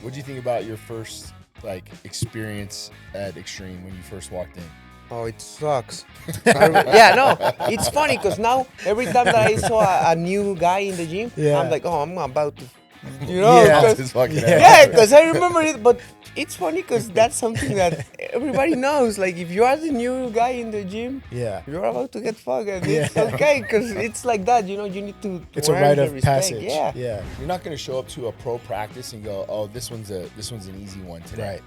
What do you think about your first experience at Extreme when you first walked in? Oh, it sucks. Yeah, no, it's funny because now every time that I saw a new guy in the gym, Yeah. I'm like, oh, I'm about to, Yeah. Off his fucking head. yeah, because I remember it. But it's funny because that's something that everybody knows. Like, if you are the new guy in the gym, Yeah. you're about to get fucked, and Yeah. it's okay because it's like that. You need to It's a earn rite the of respect. passage. Yeah. You're not going to show up to a pro practice and go, "Oh, this one's an easy one today." Right.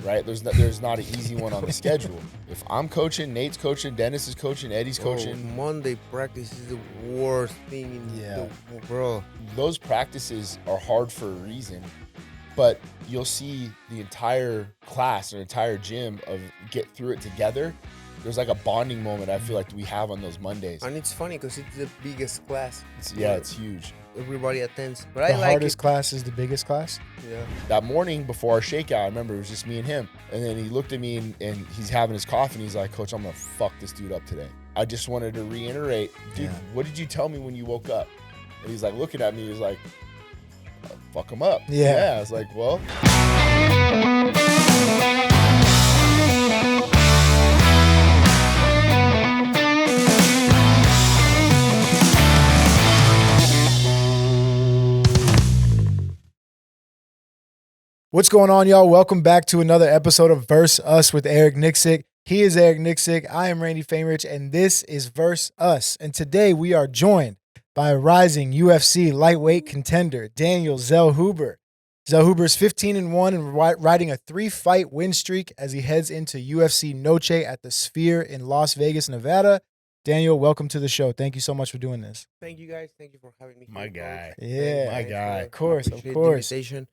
Right? There's not an easy one on the schedule. If I'm coaching, Nate's coaching, Dennis is coaching, Eddie's coaching. Monday practice is the worst thing in the bro. Those practices are hard for a reason, but you'll see the entire class or entire gym get through it together. There's like a bonding moment I feel like we have on those Mondays. And it's funny because it's the biggest class. It's huge. Everybody attends. But The I like hardest it. class is the biggest class. Yeah. That morning before our shakeout, I remember it was just me and him. And then he looked at me and he's having his coffee and he's like, "Coach, I'm going to fuck this dude up today." I just wanted to reiterate, dude, what did you tell me when you woke up? And he's like looking at me, he was like, "Fuck him up." Yeah. I was like, well. What's going on, y'all? Welcome back to another episode of Verse Us with Eric Nixick. He is Eric Nixick. I am Randy Famerich, and this is Verse Us. And today we are joined by a rising UFC lightweight contender, Daniel Zellhuber. Zellhuber's 15-1 and riding a 3-fight win streak as he heads into UFC Noche at the Sphere in Las Vegas, Nevada. Daniel, welcome to the show. Thank you so much for doing this. Thank you guys. Thank you for having me. My guy. Yeah. My guy. Of course, of Appreciate course. the invitation.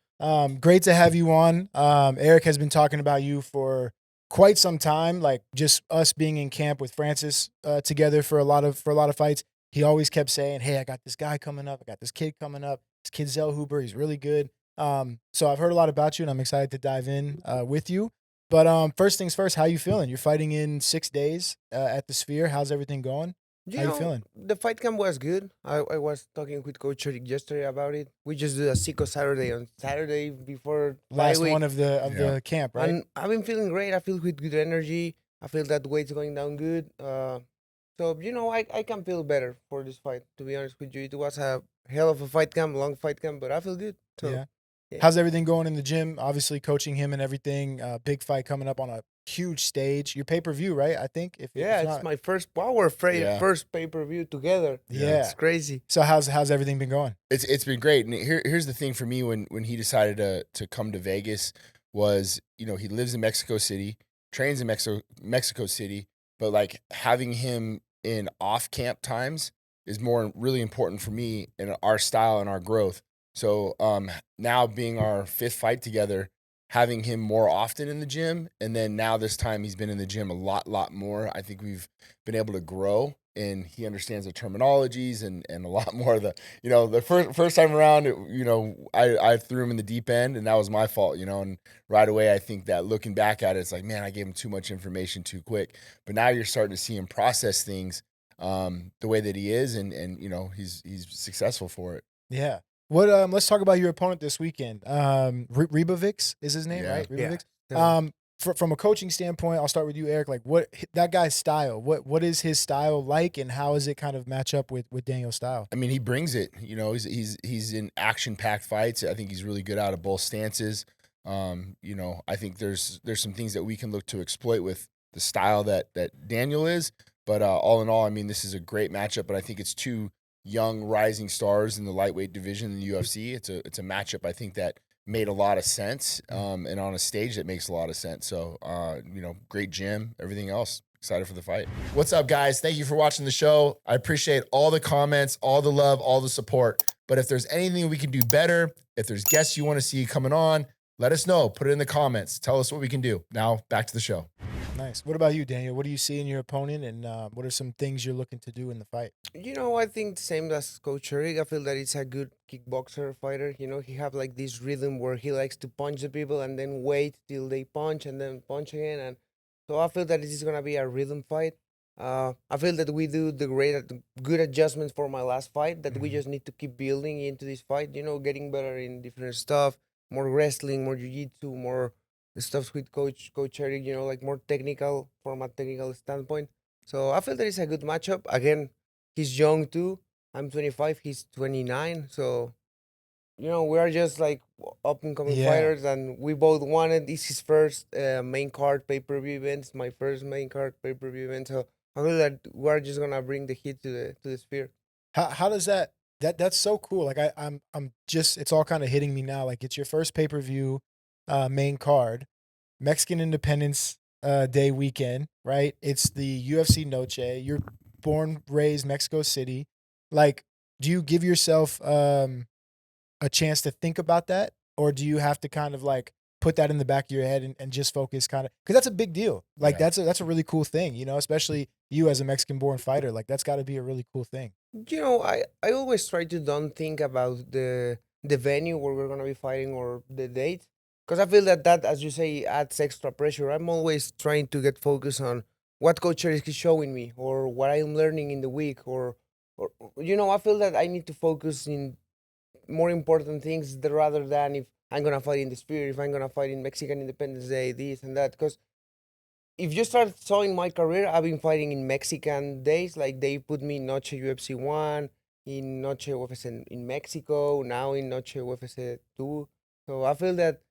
Great to have you on. Eric has been talking about you for quite some time, like just us being in camp with Francis together for a lot of fights. He always kept saying, "Hey, I got this guy coming up. I got this kid coming up. This kid Zellhuber, he's really good." So I've heard a lot about you, and I'm excited to dive in with you. But first things first, how you feeling? You're fighting in 6 days at the Sphere. How's everything going? How you feeling? The fight camp was good. I was talking with Coach Eric yesterday about it. We just did a Seco Saturday on Saturday before Last fight week. one of the camp, right? And I've been feeling great. I feel with good energy. I feel that weight's going down good. So I can feel better for this fight. To be honest with you, it was a hell of a fight camp, long fight camp, but I feel good. So Yeah. How's everything going in the gym? Obviously, coaching him and everything. Big fight coming up on a huge stage. Your pay-per-view, right? I think. If yeah, it's it's not. my first first pay-per-view together. Yeah. It's crazy. So how's everything been going? It's been great. And here's the thing for me when he decided to come to Vegas was, he lives in Mexico City, trains in Mexico City, but like having him in off camp times is really important for me and our style and our growth. So now being our 5th fight together, having him more often in the gym, and then now this time he's been in the gym a lot more. I think we've been able to grow, and he understands the terminologies and a lot more of the, the first time around, I threw him in the deep end, and that was my fault, and right away I think that looking back at it, it's like, man, I gave him too much information too quick. But now you're starting to see him process things the way that he is, and he's successful for it. Yeah. What? Let's talk about your opponent this weekend. Ribovics is his name, right? Ribovics. Yeah. From a coaching standpoint, I'll start with you, Eric. Like, what that guy's style? What is his style like, and how does it kind of match up with Daniel's style? I mean, he brings it. He's in action-packed fights. I think he's really good out of both stances. I think there's some things that we can look to exploit with the style that Daniel is. But all in all, I mean, this is a great matchup. But I think it's two young rising stars in the lightweight division in the UFC. It's a matchup I think that made a lot of sense, and on a stage that makes a lot of sense. So great gym, everything else. Excited for the fight. What's up, guys? Thank you for watching the show. I appreciate all the comments, all the love, all the support. But if there's anything we can do better, if there's guests you want to see coming on, let us know. Put it in the comments. Tell us what we can do. Now, back to the show. Nice. What about you, Daniel? What do you see in your opponent, and what are some things you're looking to do in the fight? I think the same as Coach Eric. I feel that it's a good kickboxer fighter. He have like this rhythm where he likes to punch the people and then wait till they punch and then punch again. And so I feel that this is gonna be a rhythm fight. I feel that we do the good adjustments for my last fight. That we just need to keep building into this fight. Getting better in different stuff. more wrestling, more jiu-jitsu, more stuff with Coach Eric, like more technical from a technical standpoint. So I feel that it's a good matchup. Again, he's young too. I'm 25, he's 29. So we are just like up and coming Yeah. fighters, and we both wanted. This is his first main card pay per view event. It's my first main card pay per view event. So I feel that we're just gonna bring the heat to the sphere. How does that's so cool. Like I'm just it's all kind of hitting me now. Like it's your first pay-per-view main card, Mexican Independence Day weekend, right? It's the UFC Noche. You're born, raised Mexico City. Like, do you give yourself a chance to think about that? Or do you have to kind of like put that in the back of your head and just focus kind of because that's a big deal. Like Yeah. that's a really cool thing, especially you as a Mexican born fighter. Like that's gotta be a really cool thing. I always try to don't think about the venue where we're gonna be fighting or the date, because I feel that as you say adds extra pressure. I'm always trying to get focused on what coach is showing me or what I'm learning in the week or I feel that I need to focus in more important things rather than if I'm gonna fight in the Sphere, if I'm gonna fight in Mexican Independence Day, this and that. Because if you start showing my career, I've been fighting in Mexican days. Like they put me in Noche UFC 1, in Noche UFC in Mexico, now in Noche UFC 2. So I feel that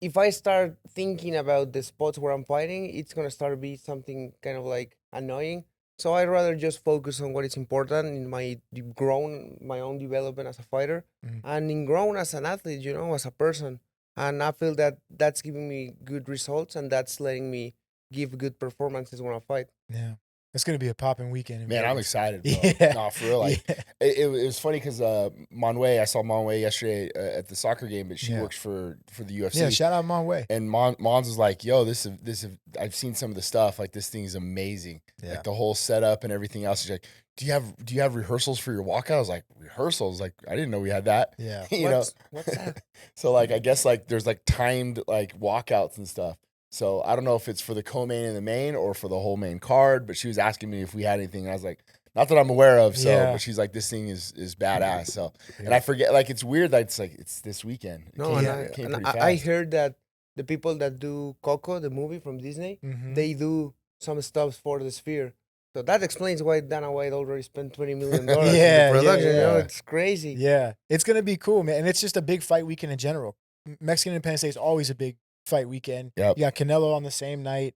if I start thinking about the spots where I'm fighting, it's gonna start be something kind of like annoying. So I'd rather just focus on what is important in my own development as a fighter, Mhm. and in grown as an athlete, as a person. And I feel that that's giving me good results, and that's letting me give good performances when I fight. Yeah. It's gonna be a popping weekend in Man, I'm Vegas. excited, bro. Yeah. No, for real. Like, Yeah. it was funny because Monway, I saw Monway yesterday at the soccer game, but she Yeah. works for the UFC. Yeah, shout out Monway. And Mons was like, "Yo, I've seen some of the stuff. Like, this thing is amazing. Yeah. Like the whole setup and everything else." She's like, "Do you have rehearsals for your walkout?" I was like, "Rehearsals? Like, I didn't know we had that." Yeah. You know. What's that? So like, I guess like there's like timed like walkouts and stuff. So I don't know if it's for the co-main and the main or for the whole main card. But she was asking me if we had anything. And I was like, "Not that I'm aware of." So, Yeah. but she's like, "This thing is badass." So, and Yeah. I forget. Like, it's weird that it's like it's this weekend. It No, came, and it came and pretty I fast. heard that the people that do Coco, the movie from Disney, Mhm. they do some stuff for the Sphere. So that explains why Dana White already spent $20 million in Yeah, the production. yeah. It's crazy. Yeah, it's gonna be cool, man. And it's just a big fight weekend in general. Mexican Independence Day is always a big fight weekend. Yep. You got Canelo on the same night.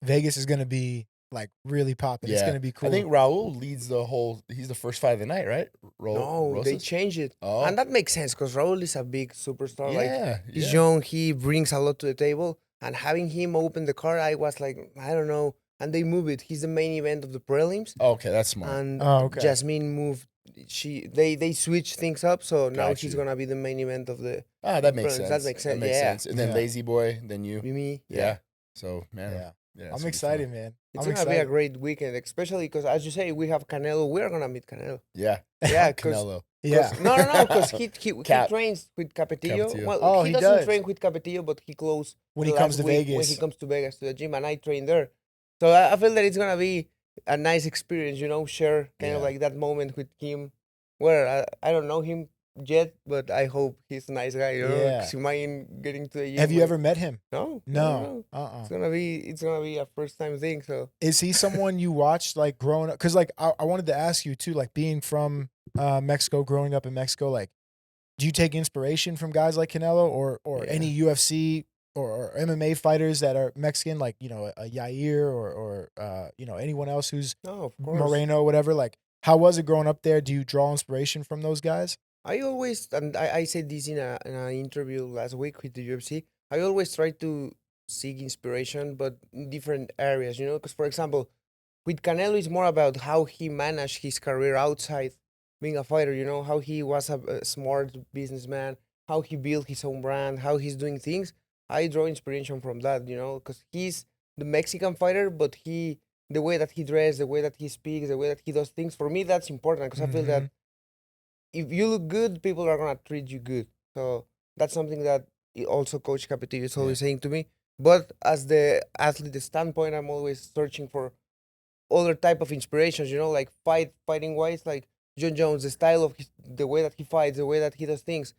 Vegas is gonna be like really popping. It's Yeah. gonna be cool. I think Raul leads the whole. He's the first fight of the night, right? No, they Rosas? changed it. Oh. And that makes sense because Raul is a big superstar. Like, Yeah, he's yeah. young, he brings a lot to the table. And having him open the card, I was like, I don't know. And they move it. He's the main event of the prelims. Okay, that's smart. And Oh, okay. Jasmine moved. They switched things up, so now Got he's you. gonna be the main event of the. That makes That sense. makes That sense, makes yeah. sense. And then Yeah. Lazy Boy, then you. Me, Yeah. So man, Yeah. yeah, I'm it's gonna be excited, fun. man. It's I'm gonna be a excited. great weekend, especially because, as you say, we have Canelo. We're gonna meet Canelo. Yeah, Yeah, because Canelo. Yeah. no, because he Cap. trains with Capetillo. Capetillo. Well, Oh, he he doesn't does. train with Capetillo, but he close When the he comes last to week when Vegas. he comes to Vegas to the gym, and I train there. So I feel that it's gonna be a nice experience, share kind of Yeah. like that moment with him. Where I don't know him yet, but I hope he's a nice guy. Yeah. Because he might getting to the gym. Have you when- ever met him? No, No. It's gonna be a first time thing. So Is he someone you watched like growing up? Because like I wanted to ask you too, like being from Mexico, growing up in Mexico, like do you take inspiration from guys like Canelo or Yeah. any UFC or MMA fighters that are Mexican, like a Yair or anyone else who's no, of course. Moreno, whatever? Like, how was it growing up there? Do you draw inspiration from those guys? I always, and I said this in an interview last week with the UFC. I always try to seek inspiration, but in different areas. Because for example, with Canelo, it's more about how he managed his career outside being a fighter. How he was a smart businessman, how he built his own brand, how he's doing things. I draw inspiration from that. Because he's the Mexican fighter, but the way that he dresses, the way that he speaks, the way that he does things. For me, that's important because I feel that if you look good, people are gonna treat you good. So that's something that also Coach Capetillo is always saying to me. But as the athlete standpoint, I'm always searching for other type of inspirations. Like fighting wise, like John Jones, the style of the way that he fights, the way that he does things.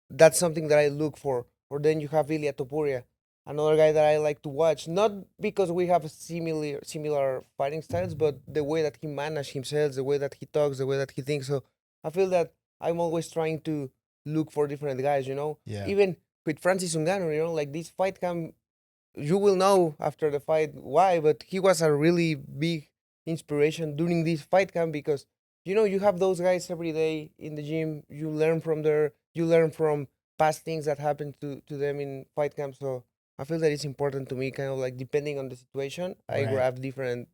that's something that I look for. Or then you have Ilya Topuria, another guy that I like to watch, not because we have similar fighting styles, but the way that he manages himself, the way that he talks, the way that he thinks. So I feel that I'm always trying to look for different guys, Yeah. even with Francis Ngannou, like this fight camp, you will know after the fight why, but he was a really big inspiration during this fight camp because you have those guys every day in the gym. You learn from you learn from past things that happened to them in fight camp. So I feel that it's important to me, kind of like depending on the situation, I Right. grab different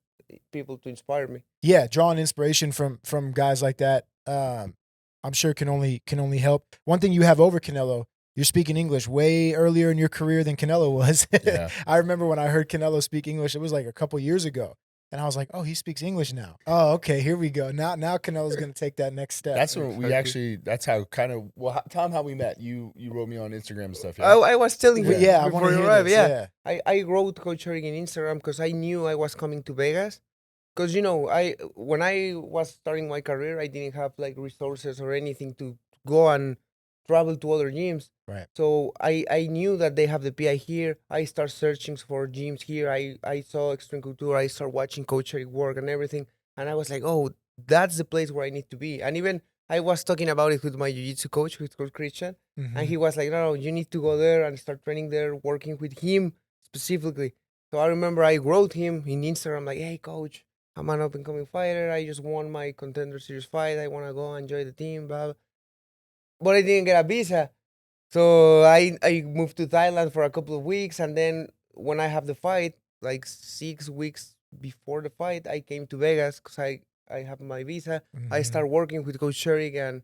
people to inspire me. Yeah, drawing inspiration from guys like that, I'm sure can only help. One thing you have over Canelo, you're speaking English way earlier in your career than Canelo was. Yeah. I remember when I heard Canelo speak English, it was like a couple years ago, and I was like, oh, he speaks English now. Oh, okay, here we go. Now Canelo's gonna take that next step. That's when we Exactly. actually. That's how kind of. Well, tell him how we met. You wrote me on Instagram and stuff. I, Yeah. I was telling you Yeah, I want before to you hear arrived. this. Yeah, I wrote Coach Eric in Instagram because I knew I was coming to Vegas. Because when I was starting my career, I didn't have like resources or anything to go and travel to other gyms. Right. So I knew that they have the PI here. I start searching for gyms here. I saw Extreme Couture. I started watching Coach Eric work and everything, and I was like, oh, that's the place where I need to be. And even I was talking about it with my jiu-jitsu coach, with Coach Christian, Mhm. and he was like, no, you need to go there and start training there, working with him specifically. So I remember I wrote him in Instagram like, hey, coach, I'm an up and coming fighter. I just won my contender series fight. I want to go enjoy the team, blah, blah. But I didn't get a visa. So I moved to Thailand for a couple of weeks. And then when I have the fight, like 6 weeks before the fight, I came to Vegas because I have my visa. I Mhm. start working with Coach Sherik. And,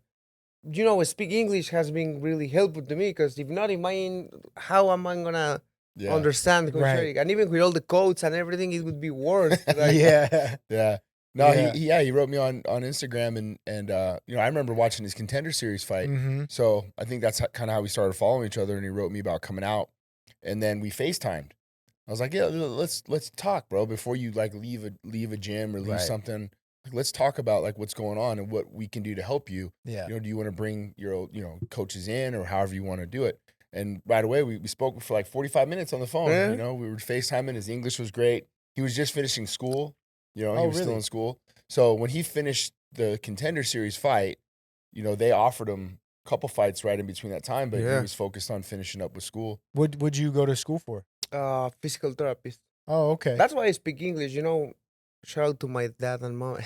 speak English has been really helpful to me because if not, how am I going to Yeah. understand Coach Right. Sherik? And even with all the codes and everything, it would be worse. Like, Yeah. Yeah. No, Yeah. he wrote me on Instagram and I remember watching his contender series fight. Mhm. So I think that's kind of how we started following each other. And he wrote me about coming out, and then we FaceTimed. I was like, yeah, let's talk, bro, before you like leave a gym or leave Right. something. Like, let's talk about like what's going on and what we can do to help you. Yeah. Do you want to bring your coaches in or however you want to do it? And right away we spoke for like 45 minutes on the phone. Yeah. We were FaceTiming. His English was great. He was just finishing school. He Oh, was still really? in school. So when he finished the contender series fight, they offered him a couple fights right in between that time, but he Yeah. was focused on finishing up with school. Would you go to school for? Physical therapist. Oh, okay. That's why I speak English. Shout out to my dad and mom.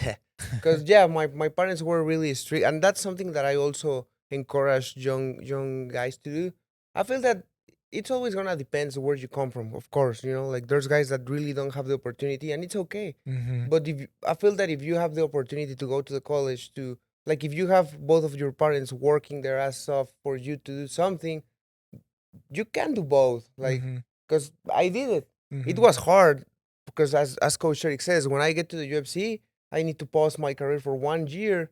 Because yeah, my parents were really strict, and that's something that I also encourage young guys to do. I feel that it's always gonna depend where you come from, of course. Like there's guys that really don't have the opportunity, and it's okay. Mhm. But I feel that if you have the opportunity to go to the college to, like, if you have both of your parents working their ass off for you to do something, you can do both. Like, Mhm. because I did it. It Mhm. was hard because as Coach Eric says, when I get to the UFC, I need to pause my career for 1 year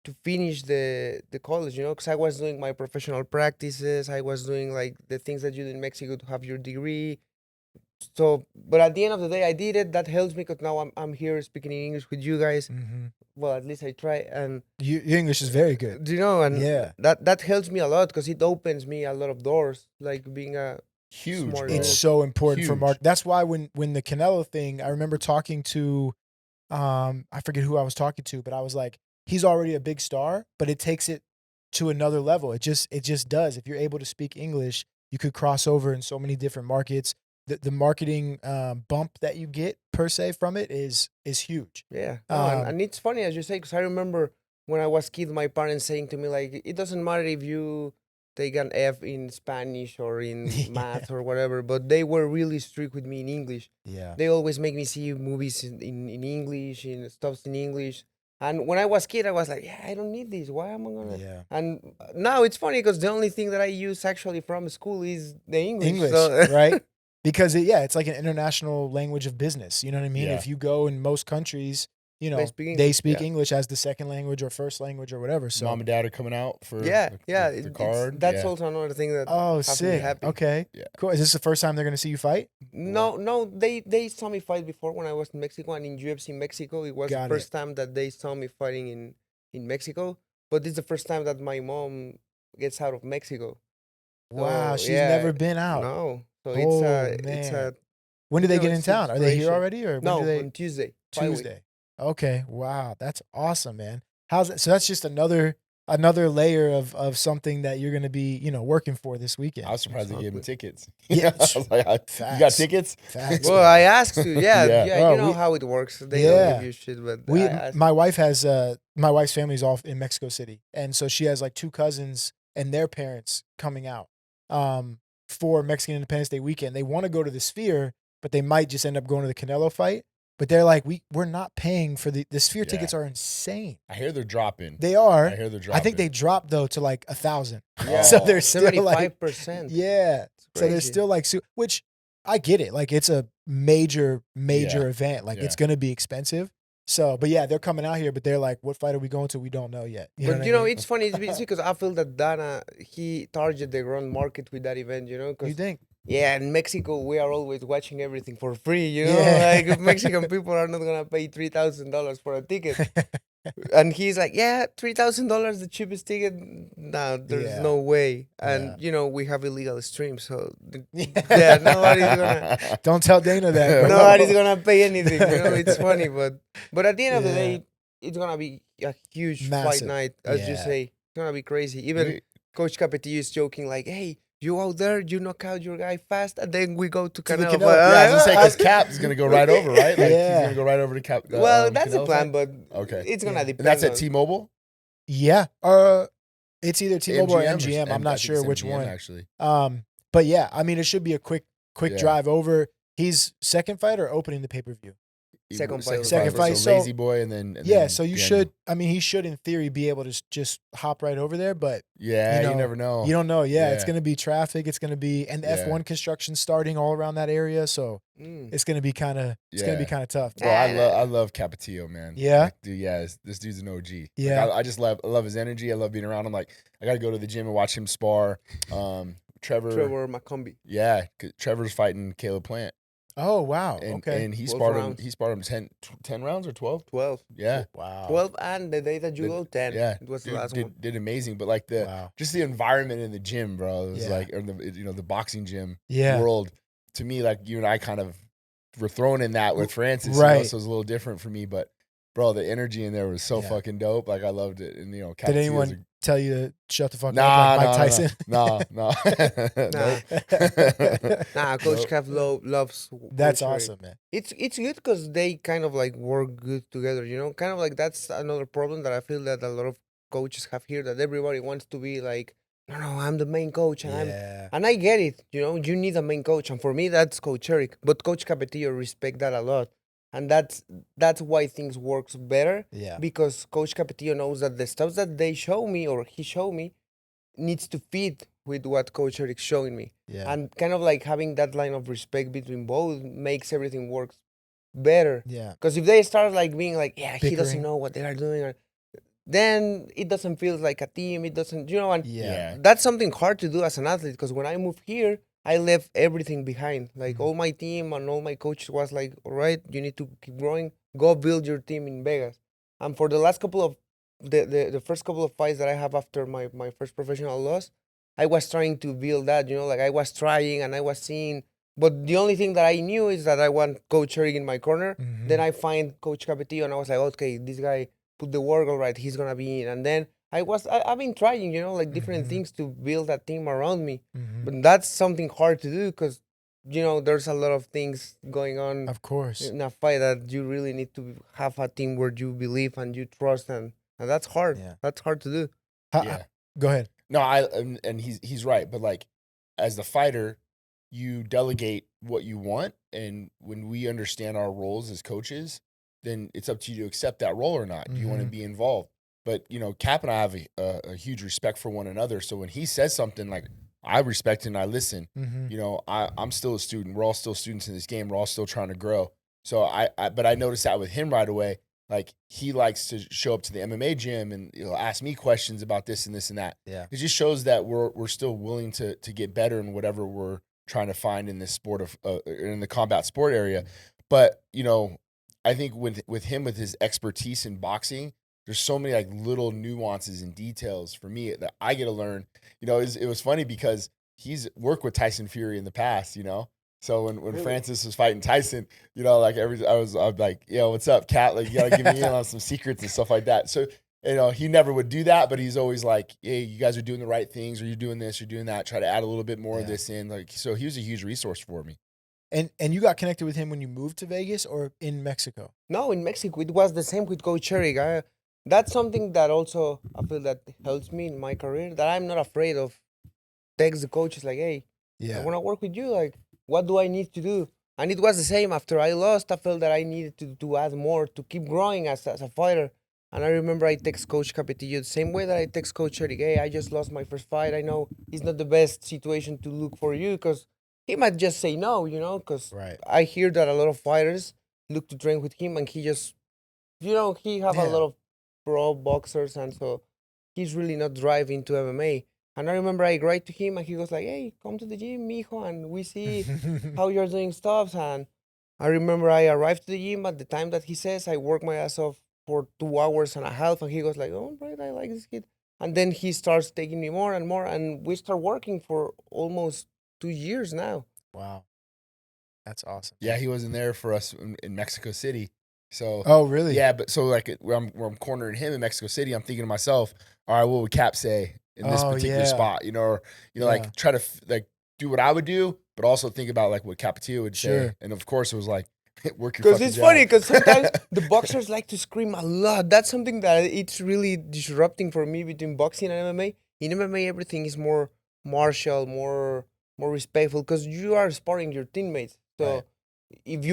to finish the college, because I was doing my professional practices. I was doing like the things that you do in Mexico to have your degree. So, but at the end of the day, I did it. That helps me because now I'm here speaking in English with you guys. Mhm. Well, at least I try. And Your English is very good. and Yeah. that helps me a lot because it opens me a lot of doors, like being a Huge, smart bro. It's dude. so important for Huge. Mark. That's why when the Canelo thing, I remember talking to I forget who I was talking to, but I was like, he's already a big star, but it takes it to another level. It just does. If you're able to speak English, you could cross over in so many different markets. The marketing bump that you get per se from it is huge. Yeah, no, Um, and it's funny as you say, because I remember when I was kid, my parents saying to me like, it doesn't matter if you take an F in Spanish or in Yeah. math or whatever, but they were really strict with me in English. Yeah. They always make me see movies in English, in stuffs in English. And when I was kid, I was like, yeah, I don't need this. Why am I gonna? Yeah. And now it's funny because the only thing that I use actually from school is the English. English, So right? Because it's like an international language of business. You know what I mean? Yeah. If you go in most countries, They speak they English, speak yeah. English as the second language or first language or whatever. So Mom and dad are coming out for yeah, yeah, the card. that's Yeah. also another thing that oh, has me sick. happy. Okay. Yeah. Cool. Is this the first time they're gonna see you fight? No, they saw me fight before when I was in Mexico and in UFC Mexico. It was Got the it. first time that they saw me fighting in Mexico. But this is the first time that my mom gets out of Mexico. Wow, So, she's yeah, never been out. No, so Oh, it's man. a When do they get in it's town? Are they here inspiration. already, or when No, do they? on Tuesday. 5 weeks. Tuesday. Okay. Wow, that's awesome, man. How's that? So that's just another layer of something that you're gonna be, working for this weekend. I was surprised they gave him Exactly. tickets. Yeah, I was like, you got facts. tickets? Facts. Well, I asked you. Yeah, Yeah. yeah. Bro, You know we- how it works. They don't Yeah. give you shit, but We, I asked. my wife has, my wife's family's all in Mexico City, and so she has like 2 cousins and their parents coming out, for Mexican Independence Day weekend. They want to go to the Sphere, but they might just end up going to the Canelo fight. But they're like, we're not paying for the Sphere Yeah. tickets are insane. I hear they're dropping. They are. I hear they're dropping. I think they dropped though to like 1,000. Yeah. So they're still like, 75%. yeah. So they're crazy. still like, which I get it. Like it's a major Yeah. event. Like it's Yeah. going to be expensive. So, but yeah, they're coming out here, but they're like, what fight are we going to? We don't know yet. But what you I know, mean? it's funny. It's because I feel that Dana, he targeted the ground market with that event, you know? You 'Cause think? yeah, in Mexico, we are always watching everything for free, you know? Yeah. Like, Mexican people are not going to pay $3,000 for a ticket. And he's like, yeah, $3,000, the cheapest ticket. No, there's Yeah. no way. And, Yeah. you know, we have illegal streams. So, yeah, nobody's going to. Don't tell Dana that. bro. Nobody's gonna pay anything. You know, it's funny, but at the end of the Yeah. day, it's gonna be a huge Massive. fight night, as you Yeah. say. It's gonna be crazy. Even We- Coach Capetillo is joking like, "Hey, you out there, you knock out your guy fast, and then we go to To the Canelo." Canelo. But, Yeah, I was gonna say uh, because Cap is gonna go right over, right? Like Yeah. he's gonna go right over to Cap. well, that's the Canelo plan, fight? but Okay. it's gonna Yeah. depend. And that's at on- T-Mobile. Yeah. It's either T-Mobile or MGM. I'm I not think sure it's which MGM, one. actually. But yeah, I mean, it should be a quick Yeah. drive over. He's second fight or opening the pay-per-view? Second fight. Second fight, So so- Lazy Boy, and then Yeah, then so you Daniel. should. I mean, he should in theory be able to just hop right over there, but Yeah, you you know, never know. you don't know. Yeah, it's Yeah. going to be traffic. It's going to be and the Yeah. F1 construction starting all around that area, so Mm. it's going to be kind of Yeah. tough. Bro, I love Capetillo, man. Yeah? Like, dude, yeah, this dude's an OG. Like, Yeah. I just love his energy. I love being around him. Like, I got to go to the gym and watch him spar. Trevor McCombie. Yeah, 'cause Trevor's fighting Caleb Plant, Oh wow. and Okay. and he 12 sparred rounds. him. He sparred him 10 rounds or 12. 12. Yeah, Wow. 12, and the day that you The- go 10. yeah. It was the Dude last one. did amazing. But like the Wow. just the environment in the gym, bro. It was Yeah. like, or the boxing gym Yeah. world. To me, like you and I kind of were thrown in that with Francis, Right. so it was a little different for me. But bro, the energy in there was so Yeah. fucking dope. Like I loved it. And Did Capetillo's anyone tell you to shut the fuck Nah, up like Mike nah, Tyson? No. Nah. Nope. Nah, Coach Nope. Kev loves. That's Coach Eric. awesome, man. It's good because they kind of like work good together, you know. Kind of like that's another problem that I feel that a lot of coaches have here. That everybody wants to be like, no, I'm the main coach, and Yeah. I get it. You know, you need a main coach, and for me, that's Coach Eric. But Coach Capetillo respect that a lot, and that's why things works better. Yeah. Because Coach Capetillo knows that the stuff that they show me or he showed me needs to fit with what Coach Eric's showing me. Yeah. And kind of like having that line of respect between both makes everything work better. Yeah. Because if they start like being like, yeah, he doesn't Bickering. know what they are doing, or, then it doesn't feel like a team. It doesn't, you know, and Yeah. that's something hard to do as an athlete. Because when I moved here, I left everything behind. Like Mhm. all my team and all my coaches was like, all right, you need to keep growing. Go build your team in Vegas. And for the last couple of the first couple of fights that I have after my first professional loss, I was trying to build that, you know, like I was trying and I was seeing, but the only thing that I knew is that I want Coach Eric in my corner. Mhm. Then I find Coach Capetillo and I was like, okay, this guy put the work all right, he's gonna be in. And then I've been trying, you know, like different Mhm. things to build a team around me. Mhm. But that's something hard to do because, you know, there's a lot of things going on Of course. in a fight that you really need to have a team where you believe and you trust, and that's hard. Yeah. That's hard to do. Yeah. Go ahead. No, and he's right, but like as the fighter, you delegate what you want, and when we understand our roles as coaches, then it's up to you to accept that role or not. Do you want to Mhm. be involved? But Cap and I have a huge respect for one another. So when he says something, like I respect it and I listen. Mhm. I'm still a student. We're all still students in this game. We're all still trying to grow. So but I noticed that with him right away. Like he likes to show up to the MMA gym and ask me questions about this and this and that. Yeah. It just shows that we're still willing to get better in whatever we're trying to find in this sport of in the combat sport area. But I think with him with his expertise in boxing, there's so many like little nuances and details for me that I get to learn. You know, it was funny because he's worked with Tyson Fury in the past, you know. So when Really? Francis was fighting Tyson, you know, like I'm like, yo, what's up, Cat? Like, you gotta give me in on some secrets and stuff like that. So, you know, he never would do that, but he's always like, hey, you guys are doing the right things, or you're doing this, you're doing that. Try to add a little bit more of this in. Like, so he was a huge resource for me. And you got connected with him when you moved to Vegas or in Mexico? No, in Mexico it was the same with Coach Eric. That's something that also I feel that helps me in my career. That I'm not afraid of. Text the coaches like, hey, I want to work with you. Like, what do I need to do? And it was the same after I lost. I felt that I needed to add more to keep growing as a fighter. And I remember I text Coach Capetillo the same way that I text Coach Eric. Hey, I just lost my first fight. I know it's not the best situation to look for you because he might just say no, you know, because I hear that a lot of fighters look to train with him and he just, you know, he have a lot of pro boxers and so he's really not driving to MMA. And I remember I write to him and he was like, hey, come to the gym, mijo, and we see how you're doing stuff. And I remember I arrived to the gym at the time that he says, I work my ass off for 2 hours and a half. And he goes like, oh, right, I like this kid. And then he starts taking me more and more. And we start working for almost 2 years now. Wow. That's awesome. Yeah, he wasn't there for us in Mexico City. So, oh, really? Yeah, but so like where I'm cornering him in Mexico City, I'm thinking to myself, all right, what would Cap say in this particular spot? You know, or, you know, like try to like do what I would do, but also think about like what Capetillo would say. And of course, it was like, work your fucking job. Because it's funny, because sometimes the boxers like to scream a lot. That's something that it's really disrupting for me between boxing and MMA. In MMA, everything is more martial, more respectful, because you are sparring your teammates. So if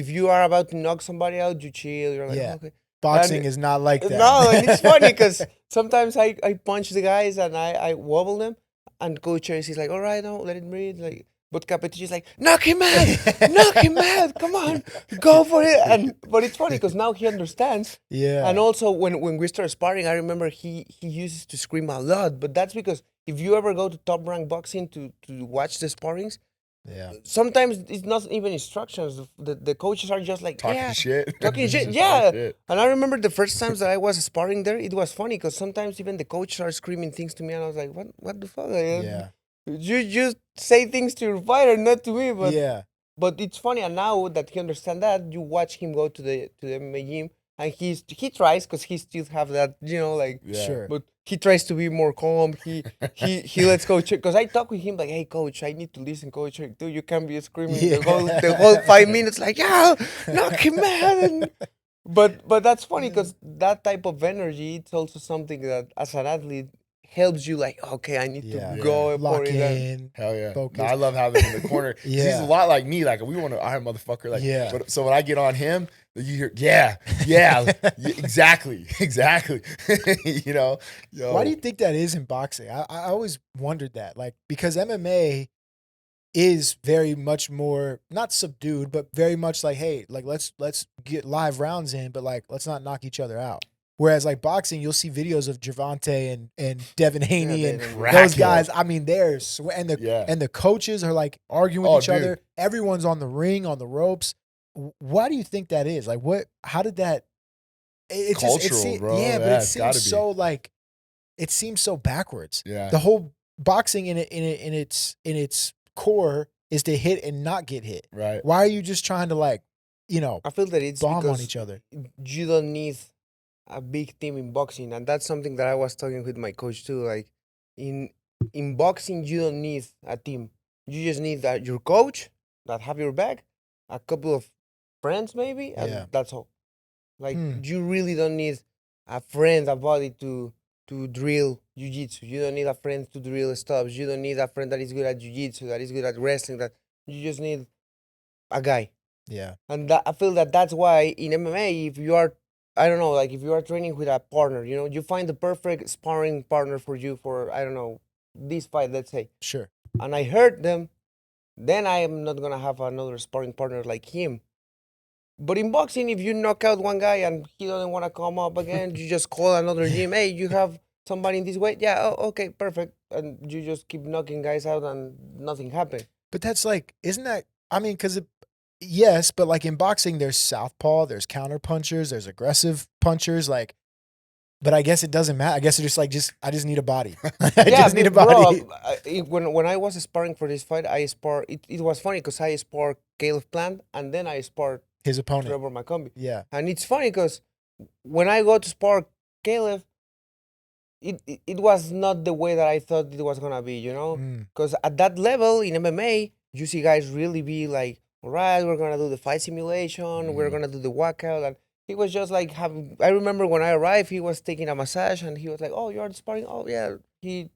you are about to knock somebody out, you chill. You're like, okay. Boxing is not like that. No, and it's funny because sometimes I punch the guys and I wobble them, and Coach Chase is like, all right, no, let it breathe. Like, but Capetillo is like, knock him out, come on, go for it. But it's funny because now he understands. Yeah. And also when we start sparring, I remember he uses to scream a lot. But that's because if you ever go to Top Rank Boxing to watch the sparrings, sometimes it's not even instructions. The coaches are just like talking shit. Yeah. And I remember the first times that I was sparring there, it was funny because sometimes even the coaches are screaming things to me, and I was like, what the fuck? You just say things to your fighter, not to me. But it's funny, and now that he understands that, you watch him go to the MMA gym, and he tries because he still have that, you know, like Sure. But he tries to be more calm. He lets Coach, because I talk with him like, hey Coach, I need to listen, Coach. Dude, you can't be screaming the whole 5 minutes like, yeah, knock him out. But that's funny because that type of energy, it's also something that as an athlete helps you like, okay, I need to go lock in. Hell yeah. Focus. No, I love having him in the corner. He's a lot like me. Like, we want to iron motherfucker. Like, but, so when I get on him, you hear, exactly. You know? Why do you think that is in boxing? I always wondered that. Like, because MMA is very much more, not subdued, but very much like, hey, like, let's get live rounds in, but like, let's not knock each other out. Whereas like boxing, you'll see videos of Gervonta and Devin Haney and those guys. I mean, and the coaches are like arguing with each other. Everyone's on the ring, on the ropes. Why do you think that is? Like, how did that? It's cultural, bro. Yeah, but it seems so like, it seems so backwards. Yeah, the whole boxing in its core is to hit and not get hit. Right. Why are you just trying to like, you know, I feel that it's bomb on each other? You don't need a big team in boxing, and that's something that I was talking with my coach too. Like in boxing, you don't need a team. You just need your coach that have your back, a couple of friends maybe, and that's all. Like you really don't need a friend, a buddy to drill jiu-jitsu. You don't need a friend to drill stops. You don't need a friend that is good at jiu-jitsu, that is good at wrestling. That you just need a guy. Yeah. And I feel that that's why in MMA, if you are, I don't know, like if you are training with a partner, you know, you find the perfect sparring partner for you for, I don't know, this fight, let's say. Sure. And I hurt them, then I am not going to have another sparring partner like him. But in boxing, if you knock out one guy and he doesn't want to come up again, you just call another gym. Hey, you have somebody in this weight? Yeah, oh, okay, perfect. And you just keep knocking guys out and nothing happened. But that's like, isn't that, I mean, because yes, but like in boxing, there's southpaw, there's counter punchers, there's aggressive punchers. Like, But I guess it doesn't matter. I guess it's I just need a body. I Yeah, just need a body. bro. When I was sparring for this fight, I spar. It was funny because I sparred Caleb Plant and then I sparred His opponent. Trevor McCombie. Yeah. And it's funny because when I go to spar Caleb, it was not the way that I thought it was gonna be, you know? Mm. Because at that level in MMA, you see guys really be like, all right, we're gonna do the fight simulation, we're gonna do the walkout, and he was just like having. I remember when I arrived, he was taking a massage, and he was like, "Oh, you're sparring? Oh, yeah." He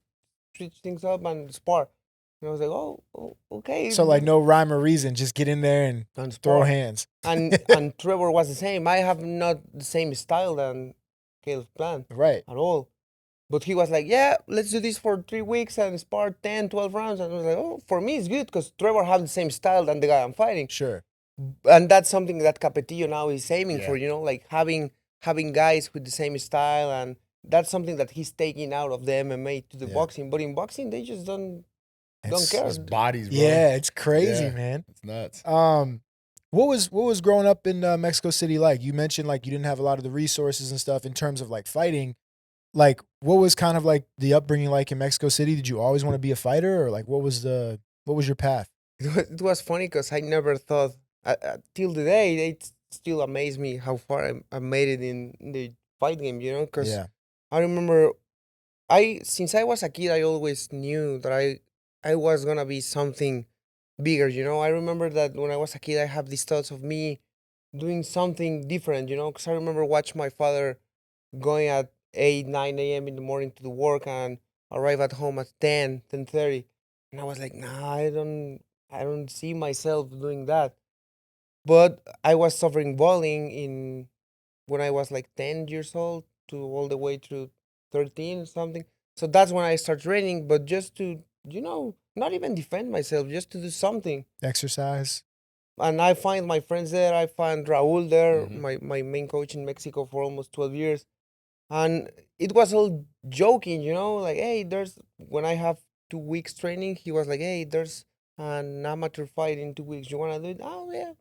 switched things up and spar, and I was like, "Oh, okay." So like no rhyme or reason, just get in there and throw spar. hands. And Trevor was the same. I have not the same style than Caleb Plant Right. at all. But he was like, yeah, let's do this for 3 weeks and spar 10, 12 rounds. And I was like, oh, for me, it's good because Trevor has the same style than the guy I'm fighting. Sure. And that's something that Capetillo now is aiming Yeah. for, you know, like having guys with the same style. And that's something that he's taking out of the MMA to the boxing. But in boxing, they just don't care. Those bodies, bro. Yeah, it's crazy, Yeah. man. It's nuts. What was growing up in Mexico City like? You mentioned like you didn't have a lot of the resources and stuff in terms of like fighting. Like, what was kind of like the upbringing like in Mexico City? Did you always want to be a fighter, or like what was your path? It was funny because I never thought, till today, it still amazed me how far I made it in the fight game, you know? Because I remember, since I was a kid, I always knew that I was going to be something bigger, you know? I remember that when I was a kid, I have these thoughts of me doing something different, you know? Because I remember watching my father going at 8, 9 a.m. in the morning to the work and arrive at home at 10:30. And I was like, nah, I don't see myself doing that. But I was suffering bullying when I was like 10 years old to all the way to 13 or something. So that's when I start training, but just to, you know, not even defend myself, just to do something. Exercise. And I find my friends there. I find Raul there, Mhm. my main coach in Mexico for almost 12 years. And it was all joking, you know, like, hey, when I have 2 weeks training, he was like, hey, there's an amateur fight in 2 weeks. You want to do it? Oh, yeah.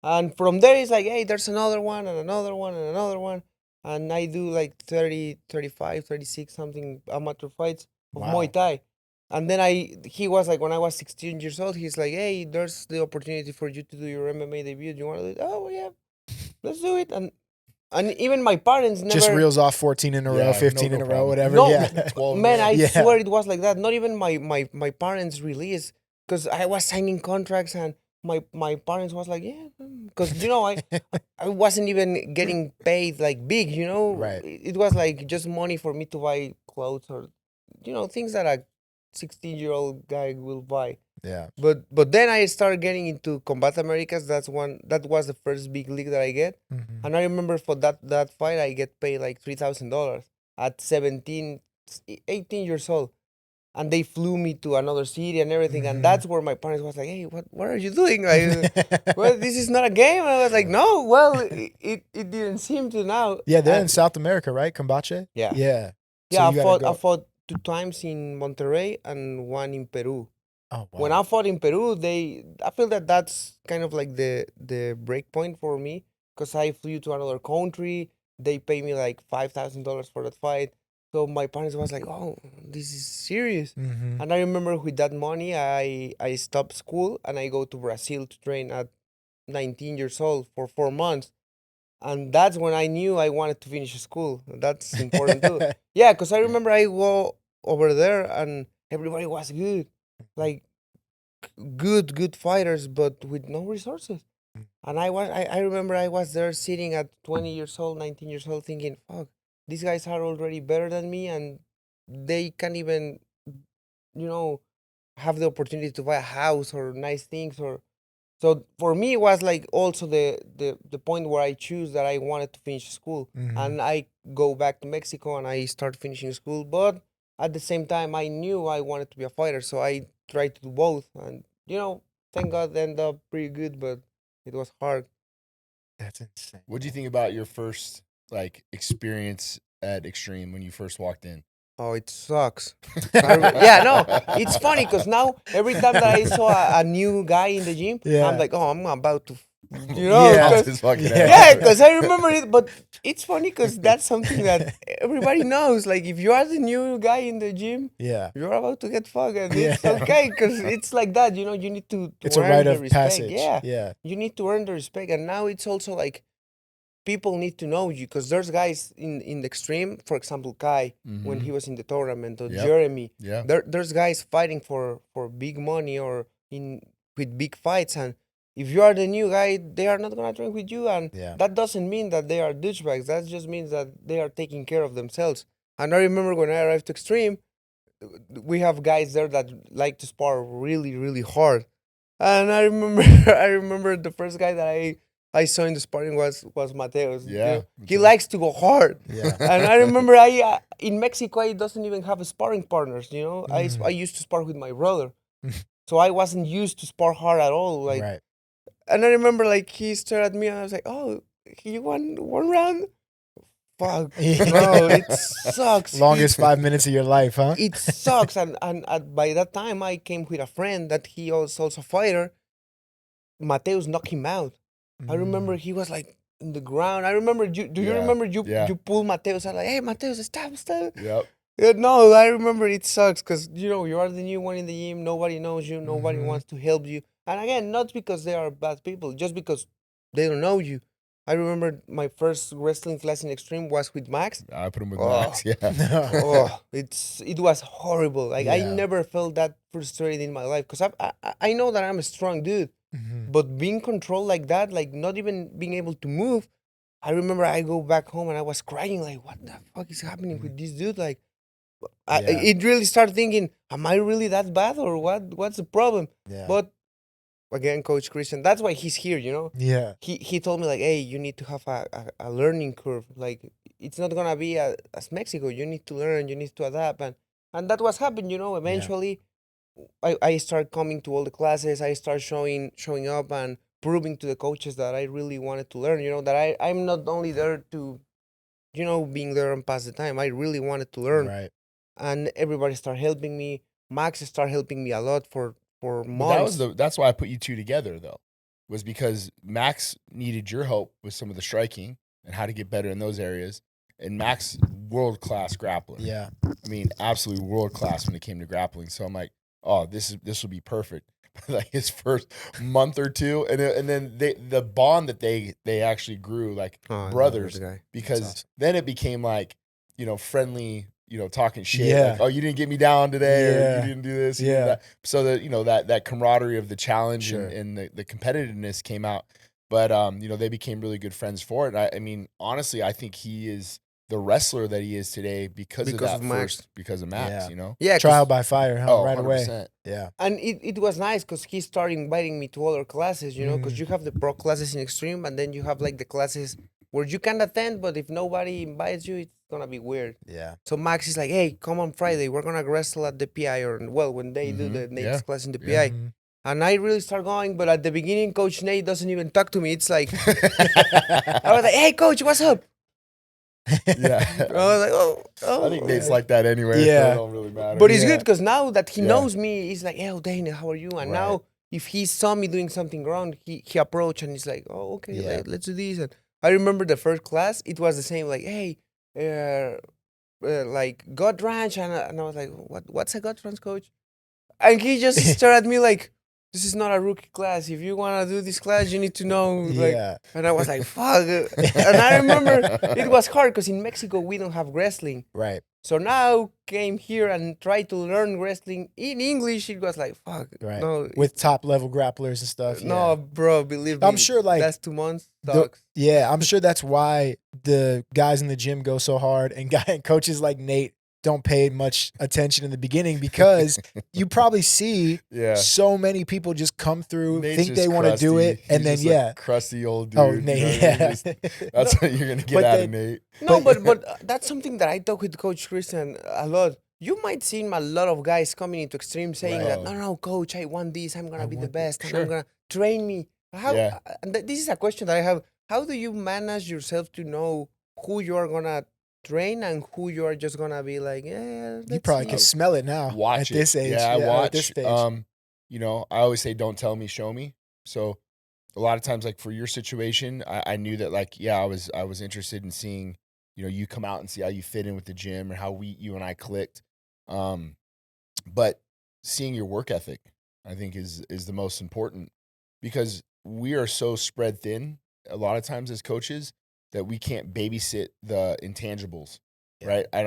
And from there, it's like, hey, there's another one and another one and another one. And I do like 30, 35, 36 something amateur fights of Wow. Muay Thai. And then he was like, when I was 16 years old, he's like, hey, there's the opportunity for you to do your MMA debut. Do you want to do it? Oh, yeah, let's do it. And even my parents never Just reels off 14 in a row, Yeah, 15 no in a row, problem. whatever. No, Yeah. 12 man, I Yeah. swear it was like that. Not even my parents released because I was signing contracts and my parents was like, yeah, because you know I wasn't even getting paid like big, you know. Right. It was like just money for me to buy clothes or, you know, things that a 16-year-old guy will buy. Yeah. But then I started getting into Combat Americas. That was the first big league that I get. Mhm. And I remember for that fight I get paid like $3,000 at 17, 18 years old. And they flew me to another city and everything. Mhm. And that's where my parents was like, hey, what are you doing? Like, well, this is not a game. And I was like, no, well, it didn't seem to now. Yeah, they're in And- South America, right? Cambache? Yeah. Yeah. Yeah, you gotta I go- fought 2 times in Monterrey and 1 in Peru. Oh, wow. When I fought in Peru, I feel that that's kind of like the break point for me because I flew to another country. They pay me like $5,000 for that fight. So my parents was like, "Oh, this is serious." Mhm. And I remember with that money, I stopped school and I go to Brazil to train at 19 years old for 4 months. And that's when I knew I wanted to finish school. That's important too. Yeah, because I remember I go over there and everybody was good. Like good fighters but with no resources. And I remember I was there sitting at 20 years old, 19 years old thinking, fuck, these guys are already better than me and they can't even, you know, have the opportunity to buy a house or nice things or so for me it was like also the point where I choose that I wanted to finish school. Mhm. And I go back to Mexico and I start finishing school, but at the same time I knew I wanted to be a fighter, so I tried to do both. And you know, thank God it ended up pretty good, but it was hard. That's insane. What do you think about your first like experience at Extreme when you first walked in? Oh, it sucks. Yeah, no, it's funny because now every time that I saw a new guy in the gym, Yeah. I'm like, oh, I'm about to You know, Yeah. Lost 'cause- his fucking Yeah. ass. yeah, because I remember it. But it's funny because that's something that everybody knows. Like, if you are the new guy in the gym, Yeah. you're about to get fucked. And Yeah. it's okay because it's like that. You know, you need to It's a earn rite the of respect. passage. Yeah. Yeah. You need to earn the respect. And now it's also like people need to know you because there's guys in the extreme. For example, Kai, when he was in the tournament, or Yep. Jeremy. Yeah. There's guys fighting for big money or with big fights, and if you are the new guy, they are not gonna train with you, and Yeah. that doesn't mean that they are douchebags. That just means that they are taking care of themselves. And I remember when I arrived to Extreme, we have guys there that like to spar really, really hard. And I remember, I remember the first guy that I saw in the sparring was Mateos. You Yeah, know, he Mateos. likes to go hard. Yeah. And I remember I in Mexico I doesn't even have sparring partners. You know, Mm. I used to spar with my brother, so I wasn't used to spar hard at all. Like, Right. and I remember like he stared at me and I was like, "Oh, you won one round? Fuck, bro, it sucks. Longest 5 minutes of your life, huh? It sucks." And by that time I came with a friend that he was also a fighter. Mateus knocked him out. I remember he was like in the ground. I remember you. Do you Yeah, remember you? yeah. You pull Mateus out like, "Hey, Mateus, stop!" Yep. Yeah, no, I remember it sucks because you know you are the new one in the gym. Nobody knows you. Nobody Mhm. wants to help you. And again, not because they are bad people, just because they don't know you. I remember my first wrestling class in Extreme was with Max. I put him with Oh. Max. Yeah. Oh, it was horrible. Like I Yeah. never felt that frustrated in my life because I know that I'm a strong dude. Mhm. But being controlled like that, like not even being able to move, I remember I go back home and I was crying, like, what the fuck is happening with this dude? Like, Yeah. it really started thinking, am I really that bad or what? What's the problem? Yeah. But again, Coach Christian, that's why he's here, you know? Yeah. He told me, like, hey, you need to have a learning curve. Like, it's not going to be as Mexico. You need to learn, you need to adapt. And that was happened, you know? Eventually, I start coming to all the classes. I start showing up and proving to the coaches that I really wanted to learn. You know that I'm not only there to, you know, being there and pass the time. I really wanted to learn, Right. and everybody started helping me. Max started helping me a lot for But months. that's why I put you two together though, was because Max needed your help with some of the striking and how to get better in those areas. And Max, world class grappler. Yeah. I mean, absolutely world class when it came to grappling. So I'm like, oh, this will be perfect. Like his first month or two, and then the bond that they actually grew like Oh, I love brothers, this guy. because awesome. then it became like, you know, friendly, you know, talking shit. Yeah. Like, oh, you didn't get me down today, or Yeah. you didn't do this, you did Yeah. that. So that, you know, that camaraderie of the challenge Sure. and the competitiveness came out. But you know, they became really good friends for it. And I mean, honestly, I think he is the wrestler that he is today because of Because that of Max. first, because of Max, Yeah. you know? Yeah, 'cause- Trial by fire, huh? Oh, Right away. 100%. Yeah. and it was nice because he started inviting me to other classes, you know, because Mm. you have the pro classes in Extreme, and then you have like the classes where you can attend, but if nobody invites you, it's gonna be weird. Yeah. So Max is like, hey, come on Friday, we're gonna wrestle at the PI, or well, when they do the Nate's Yeah. class in the Yeah. PI. And I really start going, but at the beginning, Coach Nate doesn't even talk to me. It's like I was like, hey coach, what's up? Yeah. I was like, oh. I think Nate's like that anyway. Yeah. So it don't really matter. But it's Yeah. good because now that he Yeah. knows me, he's like, hey, Daniel, how are you? And Right. now if he saw me doing something wrong, he approached and he's like, oh, okay, Yeah. let's do this. And I remember the first class, it was the same, like, hey, like God Ranch, and I was like, what's a God Ranch, coach? And he just stared at me like, this is not a rookie class. If you want to do this class, you need to know. Like, Yeah. and I was like, fuck. And I remember it was hard because in Mexico, we don't have wrestling. Right. So now came here and tried to learn wrestling in English. It was like, fuck. Right. No, With top level grapplers and stuff. no, Yeah. bro, believe me. I'm sure, like, last 2 months the- sucks. Yeah, I'm sure that's why the guys in the gym go so hard, and coaches like Nate don't pay much attention in the beginning, because you probably see Yeah. so many people just come through, Nate's think just they want to do crusty. it, and He's then just a yeah. crusty old dude. Oh, you Nate, know what I mean? yeah. Just- that's what you're gonna get But out they- of Nate. No, But- but that's something that I talk with Coach Christian a lot. You might see a lot of guys coming into Extreme saying that, Right. no, coach, I want this. I'm going I to be the want best. And Sure. I'm going to train me. How? Yeah. And this is a question that I have. How do you manage yourself to know who you are going to train and who you are just going to be like, yeah, You let's probably see. can smell it now Watch at it. this age. Yeah, I At watch. this stage. You know, I always say, don't tell me, show me. So a lot of times, like for your situation, I knew that like, yeah, I was interested in seeing, you know, you come out and see how you fit in with the gym or how you and I clicked. But seeing your work ethic, I think is the most important, because we are so spread thin a lot of times as coaches that we can't babysit the intangibles. Yeah. Right. I